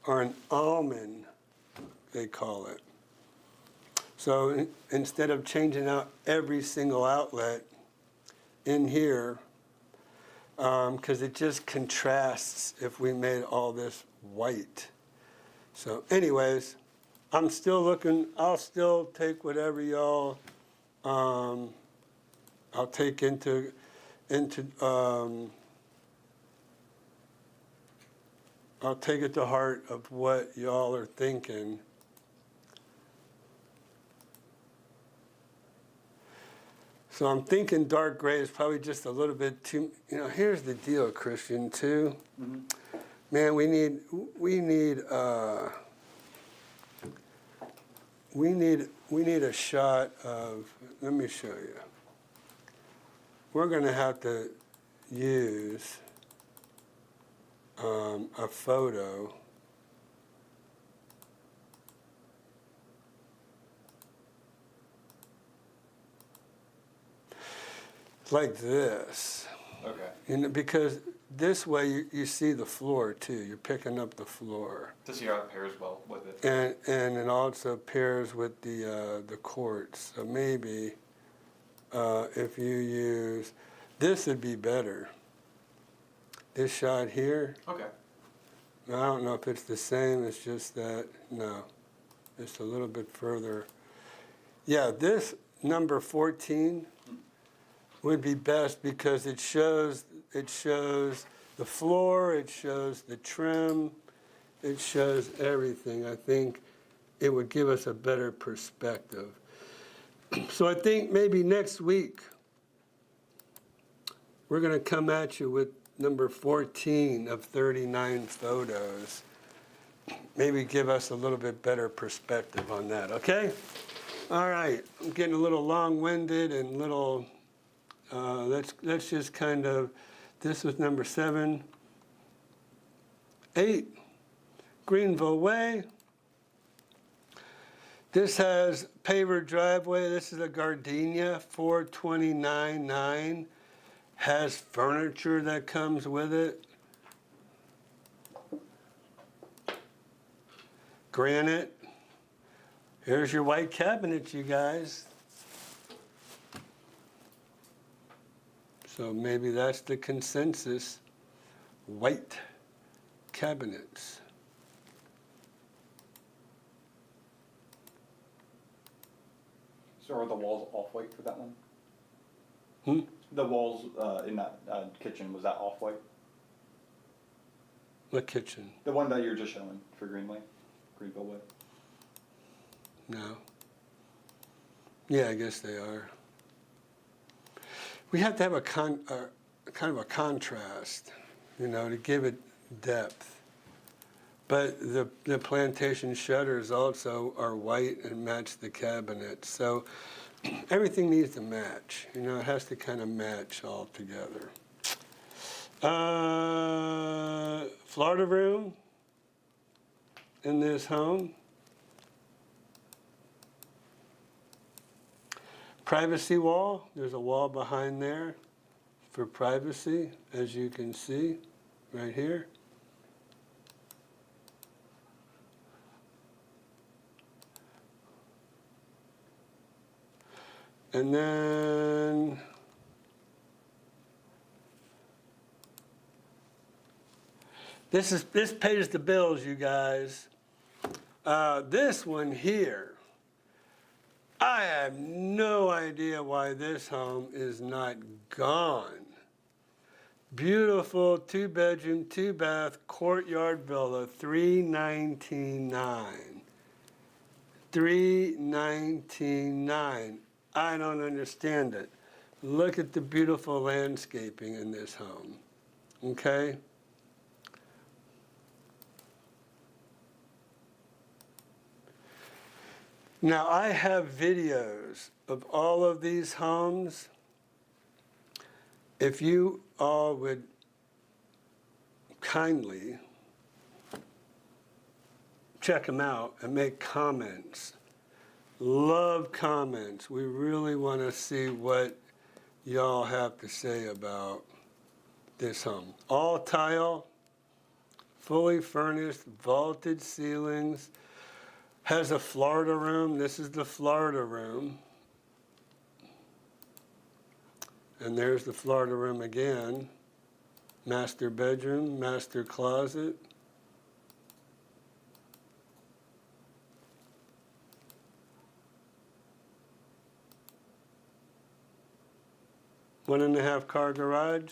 are an almond, they call it. So instead of changing out every single outlet in here, because it just contrasts if we made all this white. So anyways, I'm still looking, I'll still take whatever y'all, I'll take into I'll take it to heart of what y'all are thinking. So I'm thinking dark gray is probably just a little bit too, here's the deal, Christian, too. Mm-hmm. Man, we need a shot of, let me show you. We're gonna have to use a photo. Like this. Okay. Because this way you see the floor too. You're picking up the floor. To see how it pairs well with it. And it also pairs with the quartz. So maybe if you use, this would be better. This shot here. Okay. I don't know if it's the same. It's just that, no. It's a little bit further. Yeah, this number 14 would be best because it shows the floor, it shows the trim, it shows everything. I think it would give us a better perspective. So I think maybe next week we're going to come at you with number 14 of 39 photos. Maybe give us a little bit better perspective on that, okay? All right, I'm getting a little long-winded and little, let's just kind of, this was number 7. 8, Greenville Way. This has paver driveway. This is a gardenia, 429.9. Has furniture that comes with it. Granite. Here's your white cabinet, you guys. So maybe that's the consensus. White cabinets. So are the walls off-white for that one? Hmm? The walls in that kitchen, was that off-white? What kitchen? The one that you were just showing for Greenville Way? No. Yeah, I guess they are. We have to have a kind of a contrast, to give it depth. But the plantation shutters also are white and match the cabinets. So everything needs to match. It has to kind of match all together. Florida room in this home. Privacy wall, there's a wall behind there for privacy, as you can see right here. And then this pays the bills, you guys. This one here, I have no idea why this home is not gone. Beautiful 2-bedroom, 2-bath, courtyard villa, $319,900. $319,900. I don't understand it. Look at the beautiful landscaping in this home. Okay? Now, I have videos of all of these homes. If you all would kindly check them out and make comments. Love comments. We really want to see what y'all have to say about this home. All tile, fully furnished, vaulted ceilings. Has a Florida room. This is the Florida room. And there's the Florida room again. Master bedroom, master closet. One-and-a-half car garage.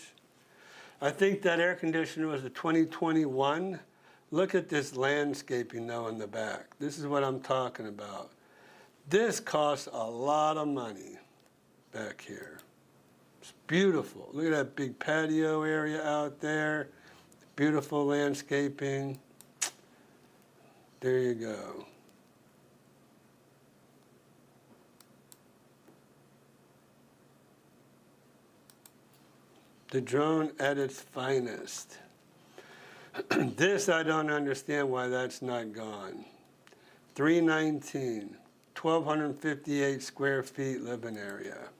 I think that air conditioner was a 2021. Look at this landscaping though in the back. This is what I'm talking about. This costs a lot of money back here. It's beautiful. Look at that big patio area out there. Beautiful landscaping. There you go. The drone at its finest. This, I don't understand why that's not gone. 319, 1,258 square feet living area.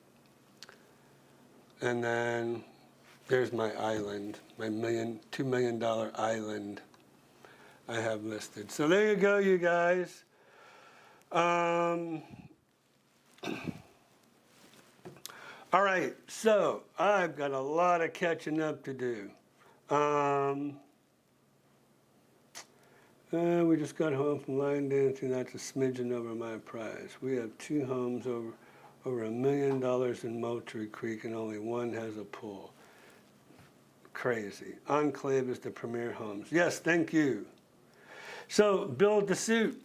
And then there's my island, my $2 million island I have listed. So there you go, you guys. All right, so I've got a lot of catching up to do. We just got home from line dancing. That's a smidgen over my price. We have 2 homes over $1 million in Moultrie Creek, and only one has a pool. Crazy. Enclave is the premier homes. Yes, thank you. So build to suit.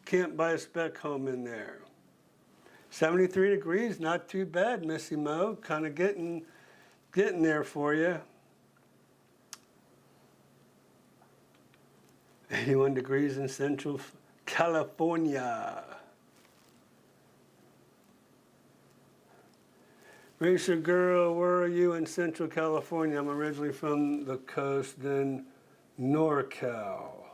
Can't buy a spec home in there. 73 degrees, not too bad, Missy Mo. Kind of getting there for you. 81 degrees in Central California. Racer girl, where are you in Central California? I'm originally from the coast in NorCal.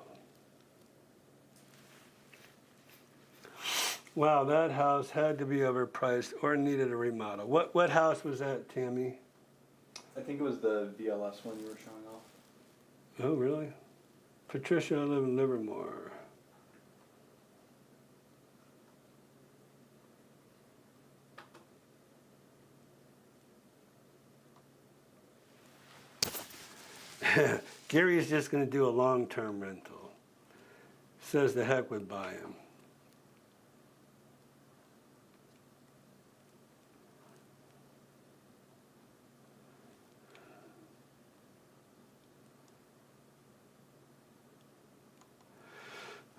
Wow, that house had to be overpriced or needed a remodel. What house was that, Tammy? I think it was the VLS one you were showing off. Oh, really? Patricia, I live in Livermore. Gary's just going to do a long-term rental. Says the heck would buy him.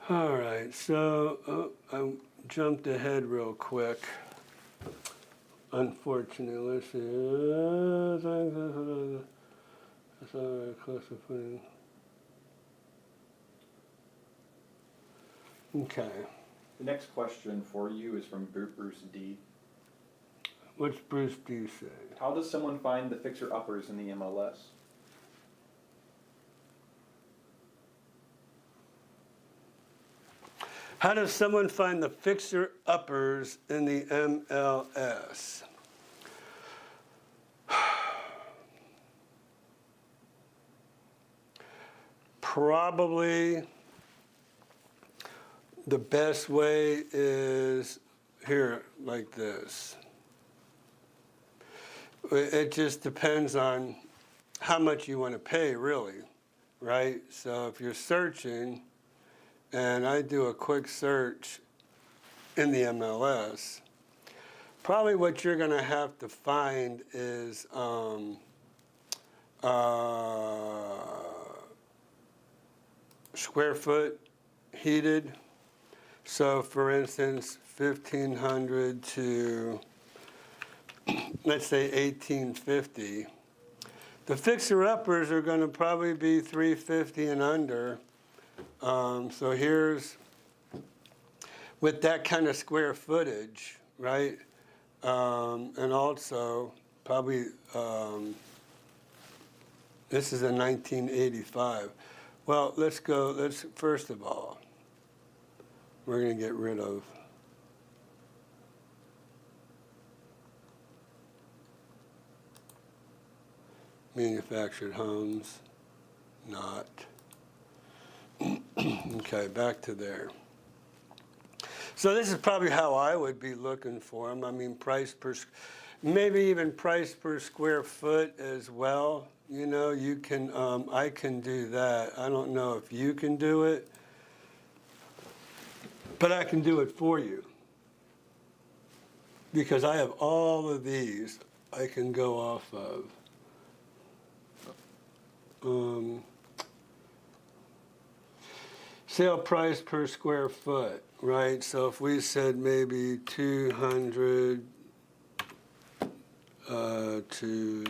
All right, so I jumped ahead real quick. Unfortunately, let's see. That's all right, close to putting. Okay. The next question for you is from Bruce D. What's Bruce D say? How does someone find the fixer-uppers in the MLS? How does someone find the fixer-uppers in the MLS? Probably the best way is here, like this. It just depends on how much you want to pay, really, right? So if you're searching, and I do a quick search in the MLS, probably what you're going to have to find is square foot heated. So for instance, 1,500 to, let's say 1,850. The fixer-uppers are going to probably be 350 and under. So here's, with that kind of square footage, right? And also, probably, this is a 1985. Well, let's first of all, we're going to get rid of manufactured homes, not. Okay, back to there. So this is probably how I would be looking for them. I mean, maybe even price per square foot as well. You know, you can, I can do that. I don't know if you can do it, but I can do it for you. Because I have all of these I can go off of. Sale price per square foot, right? So if we said maybe 200 to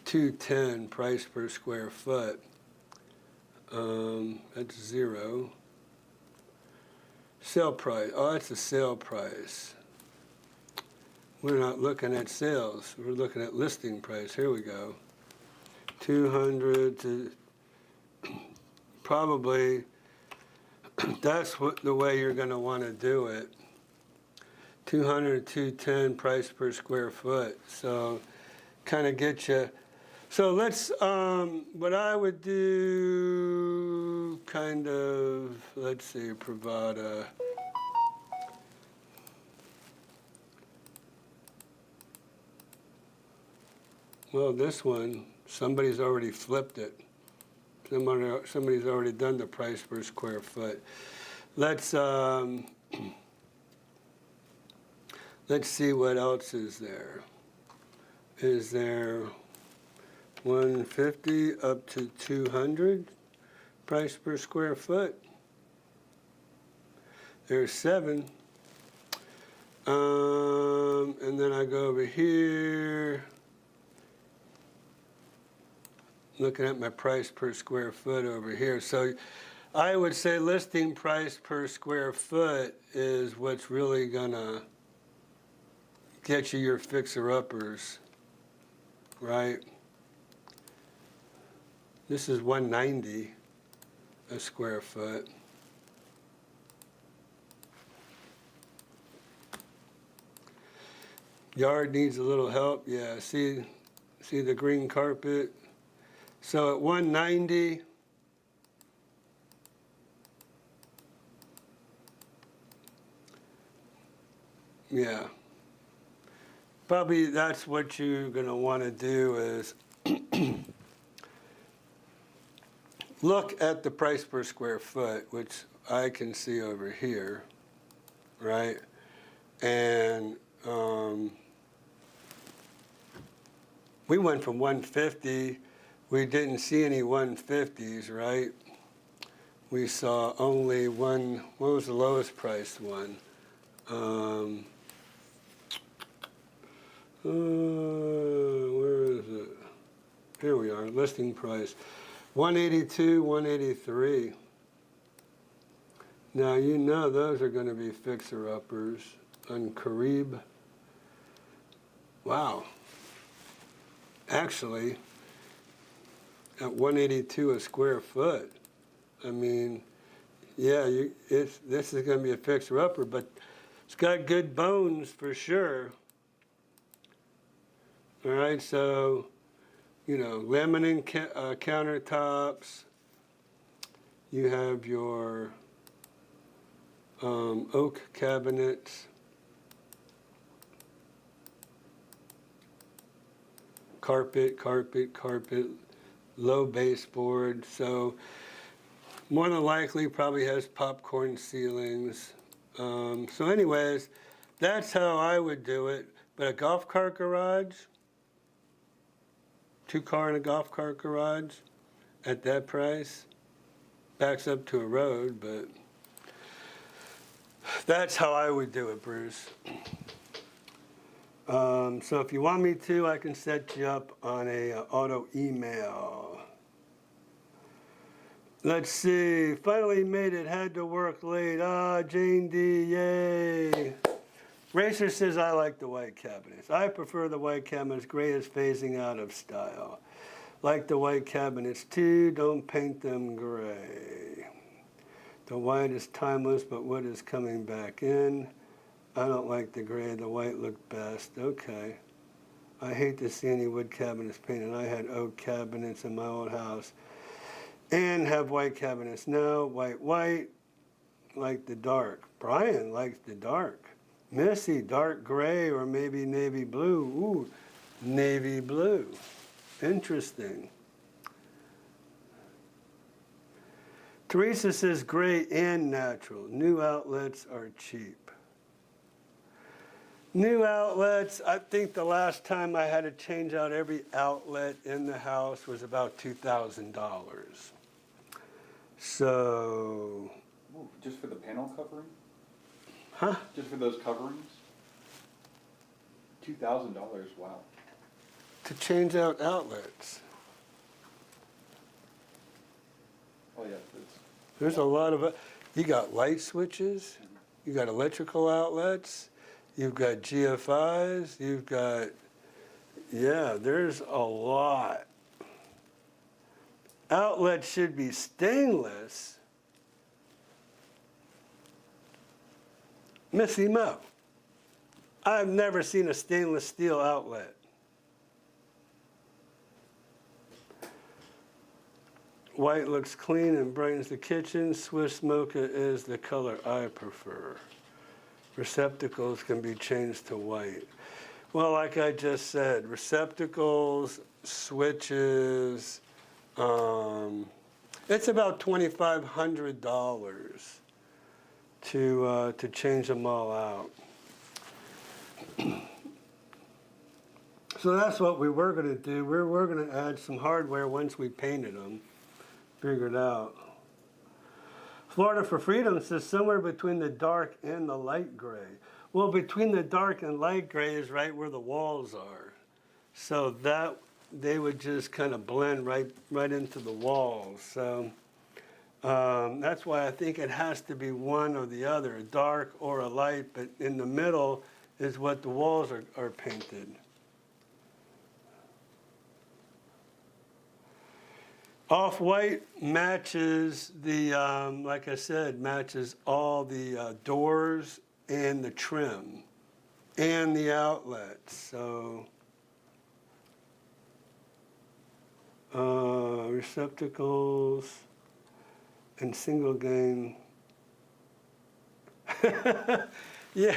210 price per square foot, that's 0. Sale price, oh, that's a sale price. We're not looking at sales, we're looking at listing price. Here we go. 200 to probably, that's the way you're going to want to do it. 200 to 210 price per square foot. So kind of get you. So let's, what I would do, kind of, let's see, Pravada. Well, this one, somebody's already flipped it. Somebody's already done the price per square foot. Let's see what else is there. Is there 150 up to 200 price per square foot? There's 7. And then I go over here. Looking at my price per square foot over here. So I would say listing price per square foot is what's really gonna get you your fixer-uppers, right? This is 190 a square foot. Yard needs a little help, yeah. See the green carpet? So at 190, yeah, probably that's what you're going to want to do is look at the price per square foot, which I can see over here, right? And we went from 150. We didn't see any 150s, right? We saw only one. What was the lowest priced one? Where is it? Here we are, listing price. 182, 183. Now you know those are going to be fixer-uppers on Carib. Wow. Actually, at 182 a square foot, I mean, Yeah, this is gonna be a fixer-upper, but it's got good bones for sure. All right, so, laminate countertops. You have your oak cabinets. Carpet, low baseboard. So more than likely probably has popcorn ceilings. So anyways, that's how I would do it. But a golf cart garage, 2-car and a golf cart garage at that price, backs up to a road, but that's how I would do it, Bruce. So if you want me to, I can set you up on a auto email. Let's see, finally made it, had to work late. Jane D, yay. Racer says, I like the white cabinets. I prefer the white cabinets, gray is phasing out of style. Like the white cabinets too, don't paint them gray. The white is timeless, but wood is coming back in. I don't like the gray, the white looked best. Okay. I hate to see any wood cabinets painted. I had oak cabinets in my old house and have white cabinets now. White, like the dark. Brian likes the dark. Missy, dark gray or maybe navy blue. Ooh, navy blue. Interesting. Teresa says gray and natural. New outlets are cheap. New outlets, I think the last time I had to change out every outlet in the house was about $2,000. So. Ooh, just for the panel covering? Huh? Just for those coverings? $2,000, wow. To change out outlets. Oh yeah, There's a lot of, you got light switches, you got electrical outlets, you've got GFIs, you've got, yeah, there's a lot. Outlets should be stainless. Missy Mo, I've never seen a stainless steel outlet. White looks clean and brightens the kitchen. Swiss mocha is the color I prefer. Receptacles can be changed to white. Well, like I just said, receptacles, switches, it's about $2,500 to change them all out. So that's what we were going to do. We were going to add some hardware once we painted them. Figured out. Florida for Freedom says somewhere between the dark and the light gray. Well, between the dark and light gray is right where the walls are. So that they would just kind of blend right into the walls. So that's why I think it has to be one or the other, a dark or a light, but in the middle is what the walls are painted. Off-white matches the, like I said, matches all the doors and the trim and the outlets. So receptacles and single game. Yeah,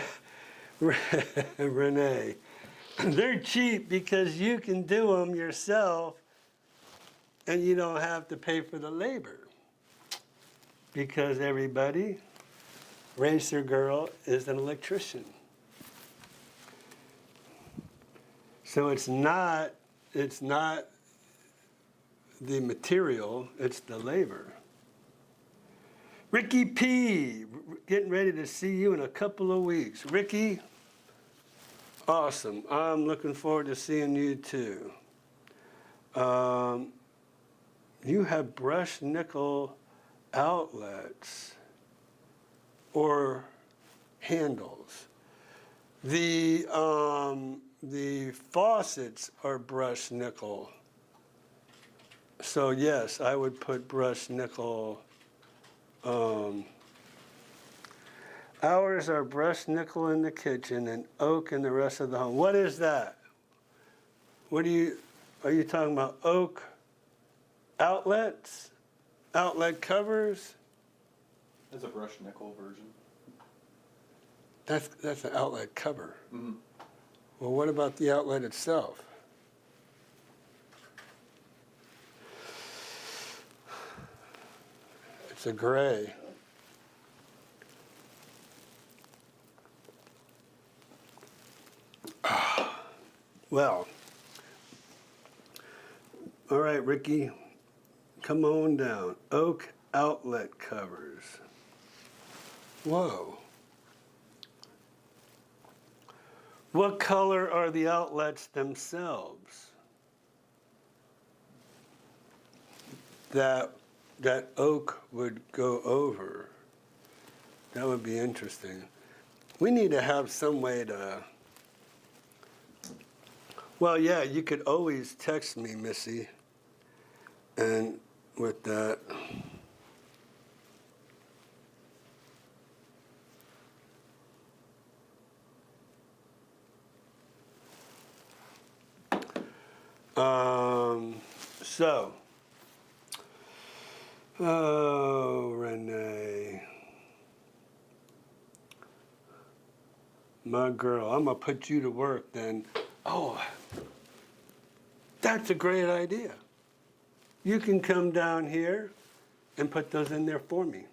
Renee. They're cheap because you can do them yourself and you don't have to pay for the labor. Because everybody, Racer Girl is an electrician. So it's not the material, it's the labor. Ricky P, getting ready to see you in a couple of weeks. Ricky, awesome. I'm looking forward to seeing you too. You have brushed nickel outlets or handles. The faucets are brushed nickel. So yes, I would put brushed nickel Ours are brushed nickel in the kitchen and oak in the rest of the home. What is that? Are you talking about oak outlets? Outlet covers? That's a brushed nickel version. That's an outlet cover. Mm-hmm. Well, what about the outlet itself? It's a gray. Well, all right, Ricky, come on down. Oak outlet covers. Whoa. What color are the outlets themselves? That oak would go over. That would be interesting. We need to have some way to. Well, yeah, you could always text me, Missy, and with that. So, oh, Renee, my girl, I'm gonna put you to work then. Oh, that's a great idea. You can come down here and put those in there for me.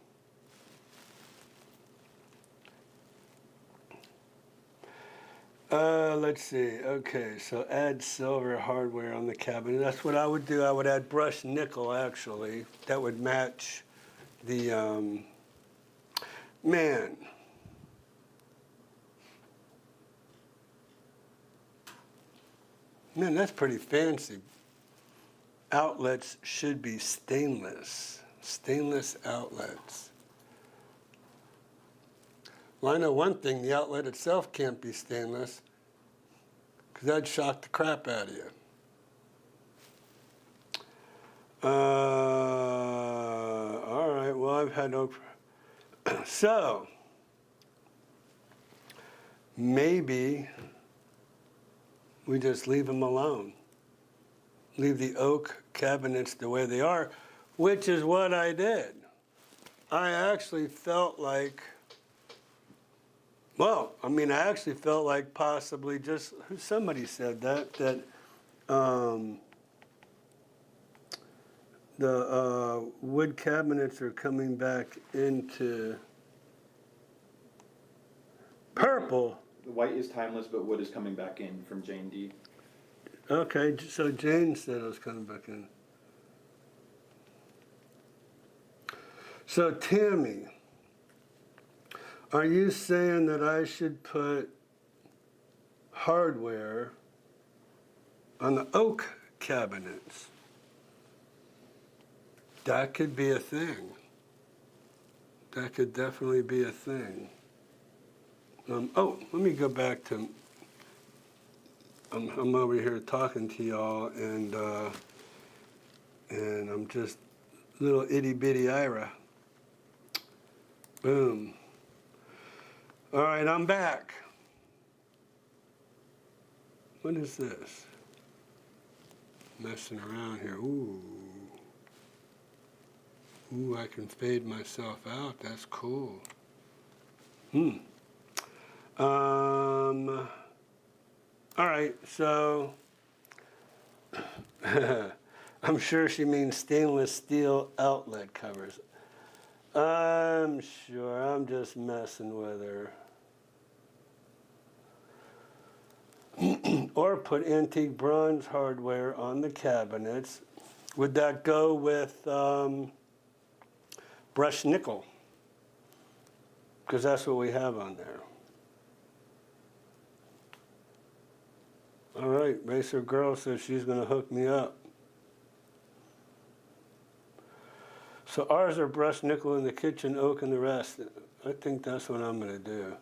Let's see. Okay, so add silver hardware on the cabinet. That's what I would do. I would add brushed nickel, actually. That would match the, man. Man, that's pretty fancy. Outlets should be stainless. Stainless outlets. Well, I know one thing, the outlet itself can't be stainless, because that'd shock the crap out of you. All right, well, I've had no. So, maybe we just leave them alone. Leave the oak cabinets the way they are, which is what I did. I actually felt like. Well, I mean, I actually felt like possibly just, somebody said that the wood cabinets are coming back into purple. The white is timeless, but wood is coming back in from Jane D. Okay, so Jane said it was coming back in. So Tammy, are you saying that I should put hardware on the oak cabinets? That could be a thing. That could definitely be a thing. Oh, let me go back to, I'm over here talking to y'all, and I'm just little itty bitty Ira. Boom. All right, I'm back. What is this? Messing around here. Ooh. Ooh, I can fade myself out. That's cool. All right, so I'm sure she means stainless steel outlet covers. I'm sure, I'm just messing with her. Or put antique bronze hardware on the cabinets. Would that go with brushed nickel? Because that's what we have on there. All right, Racer Girl says she's going to hook me up. So ours are brushed nickel in the kitchen, oak in the rest. I think that's what I'm going to do.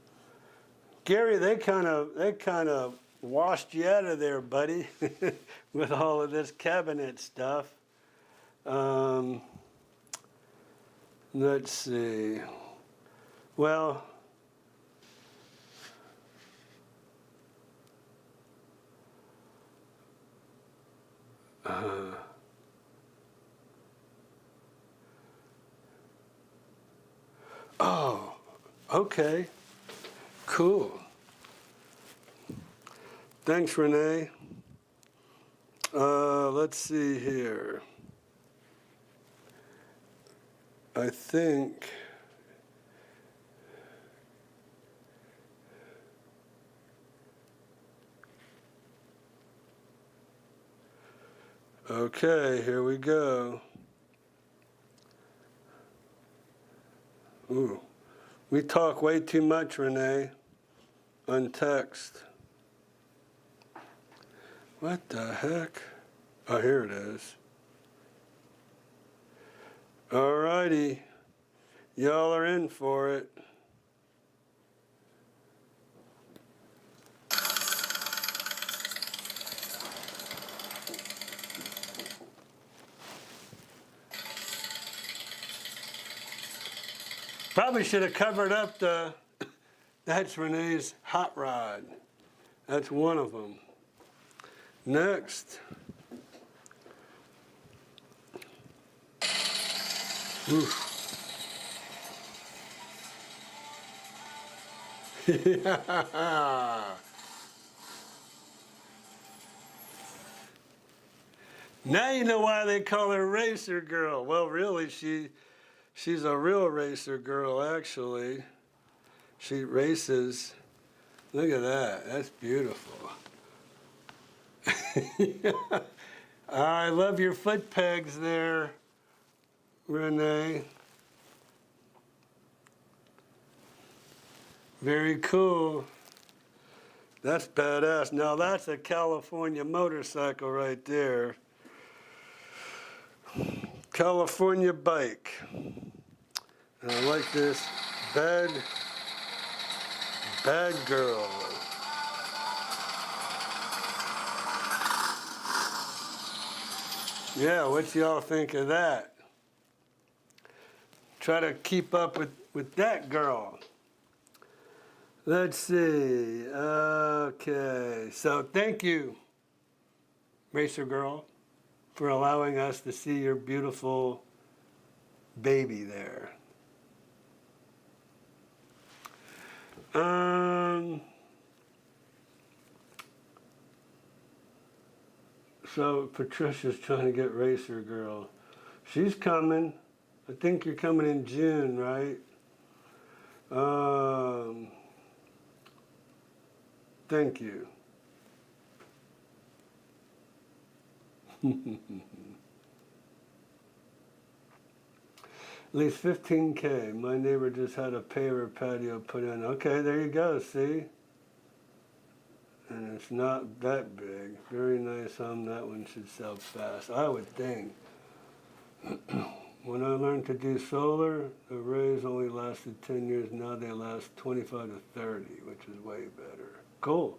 Gary, they kind of washed you out of there, buddy, with all of this cabinet stuff. Let's see. Well, oh, okay, cool. Thanks, Renee. Let's see here. I think. Okay, here we go. Ooh, we talk way too much, Renee, on text. What the heck? Oh, here it is. All righty. Y'all are in for it. Probably should have covered up the, that's Renee's hot rod. That's one of them. Next. Oof. Yeah. Now you know why they call her Racer Girl. Well, really, she's a real racer girl, actually. She races. Look at that. That's beautiful. I love your foot pegs there, Renee. Very cool. That's badass. Now that's a California motorcycle right there. California bike. And I like this. Bad girl. Yeah, what y'all think of that? Try to keep up with that girl. Let's see. Okay. So thank you, Racer Girl, for allowing us to see your beautiful baby there. So Patricia's trying to get Racer Girl. She's coming. I think you're coming in June, right? Thank you. At least 15K. My neighbor just had a paver patio put in. Okay, there you go, see? And it's not that big. Very nice home. That one should sell fast, I would think. When I learned to do solar, the arrays only lasted 10 years. Now they last 25 to 30, which is way better. Cool.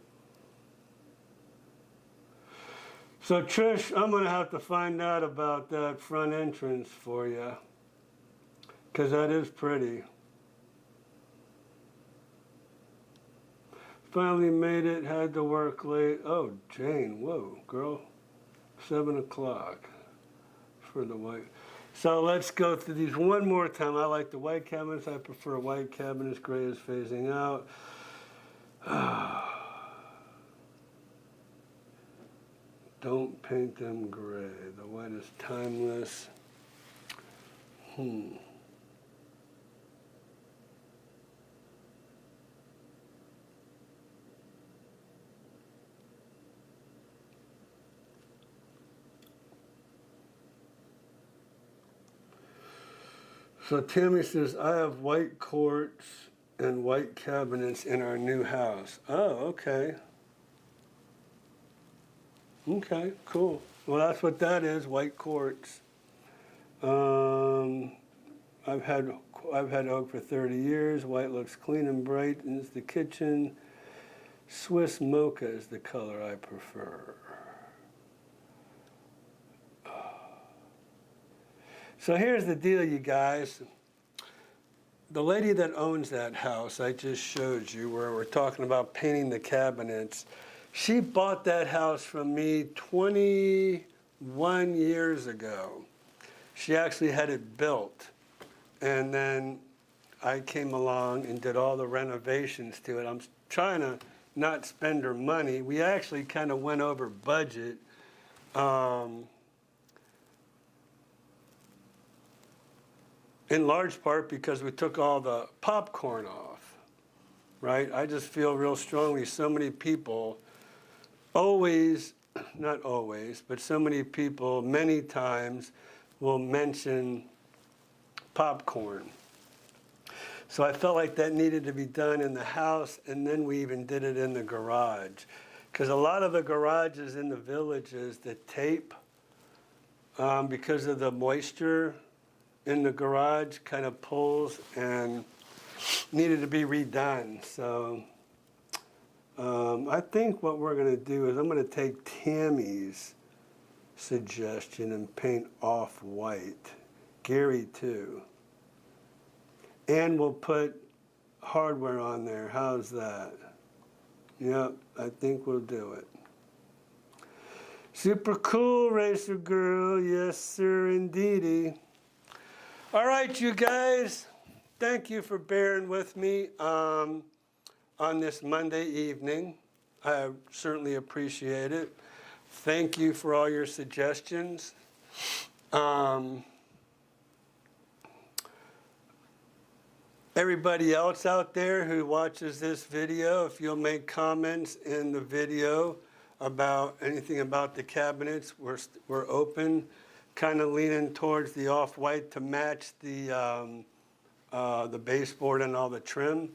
So Trish, I'm gonna have to find out about that front entrance for you, because that is pretty. Finally made it, had to work late. Oh, Jane, whoa, girl. 7 o'clock for the white. So let's go through these one more time. I like the white cabinets. I prefer white cabinets. Gray is phasing out. Don't paint them gray. The white is timeless. So Tammy says, I have white quartz and white cabinets in our new house. Oh, okay. Okay, cool. Well, that's what that is, white quartz. I've had oak for 30 years. White looks clean and bright. And it's the kitchen. Swiss mocha is the color I prefer. So here's the deal, you guys. the lady that owns that house I just showed you, where we're talking about painting the cabinets, she bought that house from me 21 years ago. She actually had it built, and then I came along and did all the renovations to it. I'm trying to not spend her money. We actually kind of went over budget. In large part because we took all the popcorn off, right? I just feel real strongly so many people always, not always, but so many people many times will mention popcorn. So I felt like that needed to be done in the house, and then we even did it in the garage. Because a lot of the garages in the villages, the tape, because of the moisture in the garage, kind of pulls and needed to be redone. So I think what we're going to do is I'm going to take Tammy's suggestion and paint off-white. Gary too. And we'll put hardware on there. How's that? Yep, I think we'll do it. Super cool, Racer Girl. Yes, sir, indeedy. All right, you guys. Thank you for bearing with me on this Monday evening. I certainly appreciate it. Thank you for all your suggestions. Everybody else out there who watches this video, if you'll make comments in the video about anything about the cabinets, we're open, kind of leaning towards the off-white to match the baseboard and all the trim.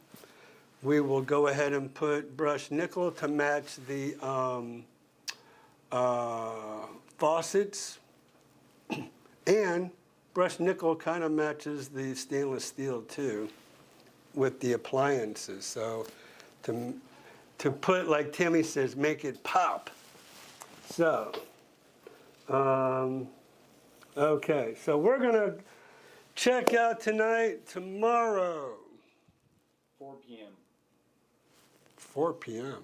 We will go ahead and put brushed nickel to match the faucets, and brushed nickel kind of matches the stainless steel too, with the appliances. So to put, like Timmy says, make it pop. So, okay, so we're gonna check out tonight, tomorrow. 4 p.m. 4 p.m.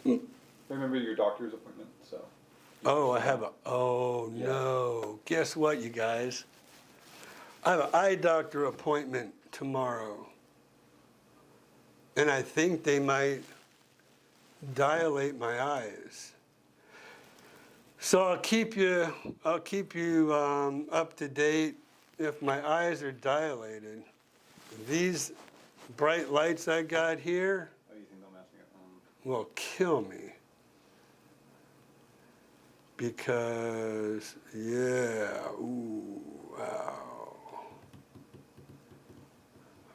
Mm-hmm. Remember your doctor's appointment, so. Oh, I have a, oh no. Guess what, you guys? I have an eye doctor appointment tomorrow. And I think they might dilate my eyes. So I'll keep you up to date if my eyes are dilated. These bright lights I got here will kill me. Because, yeah, ooh, wow.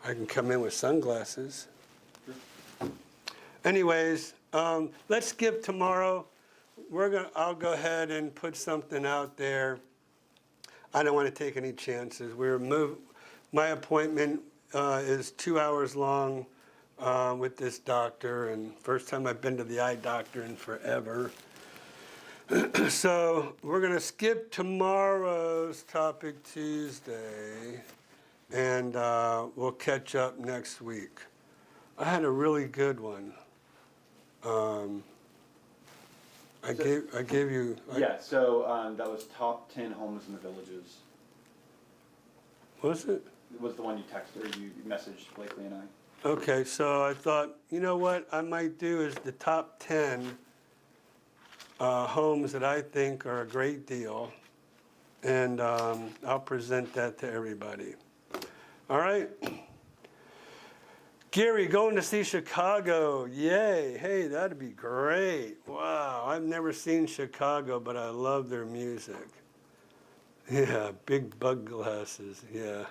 I can come in with sunglasses. Sure. Anyways, let's skip tomorrow. I'll go ahead and put something out there. I don't want to take any chances. My appointment is 2 hours long with this doctor, and first time I've been to the eye doctor in forever. So we're going to skip tomorrow's topic Tuesday, and we'll catch up next week. I had a really good one. I gave you. So that was top 10 homes in the villages. Was it? It was the one you texted or you messaged Blakely and I. Okay, so I thought, you know what I might do is the top 10 homes that I think are a great deal, and I'll present that to everybody. All right. Gary, going to see Chicago. Yay. Hey, that'd be great. Wow, I've never seen Chicago, but I love their music. Yeah, big bug glasses. Yeah.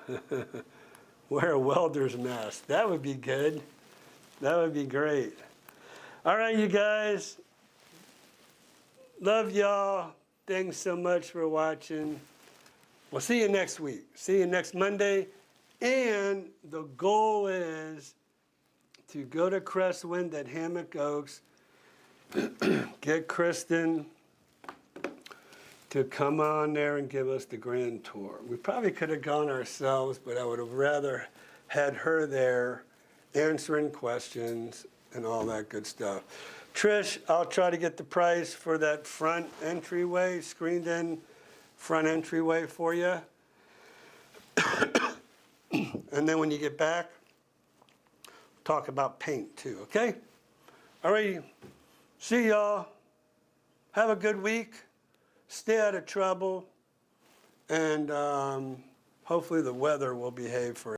Wear a welder's mask. That would be good. That would be great. All right, you guys. Love y'all. Thanks so much for watching. We'll see you next week. See you next Monday. And the goal is to go to Crestwind at Hammock Oaks, get Kristen to come on there and give us the grand tour. We probably could have gone ourselves, but I would have rather had her there answering questions and all that good stuff. Trish, I'll try to get the price for that front entryway, screened in front entryway for you. And then when you get back, talk about paint too, okay? All right, see y'all. Have a good week. Stay out of trouble. And hopefully the weather will behave for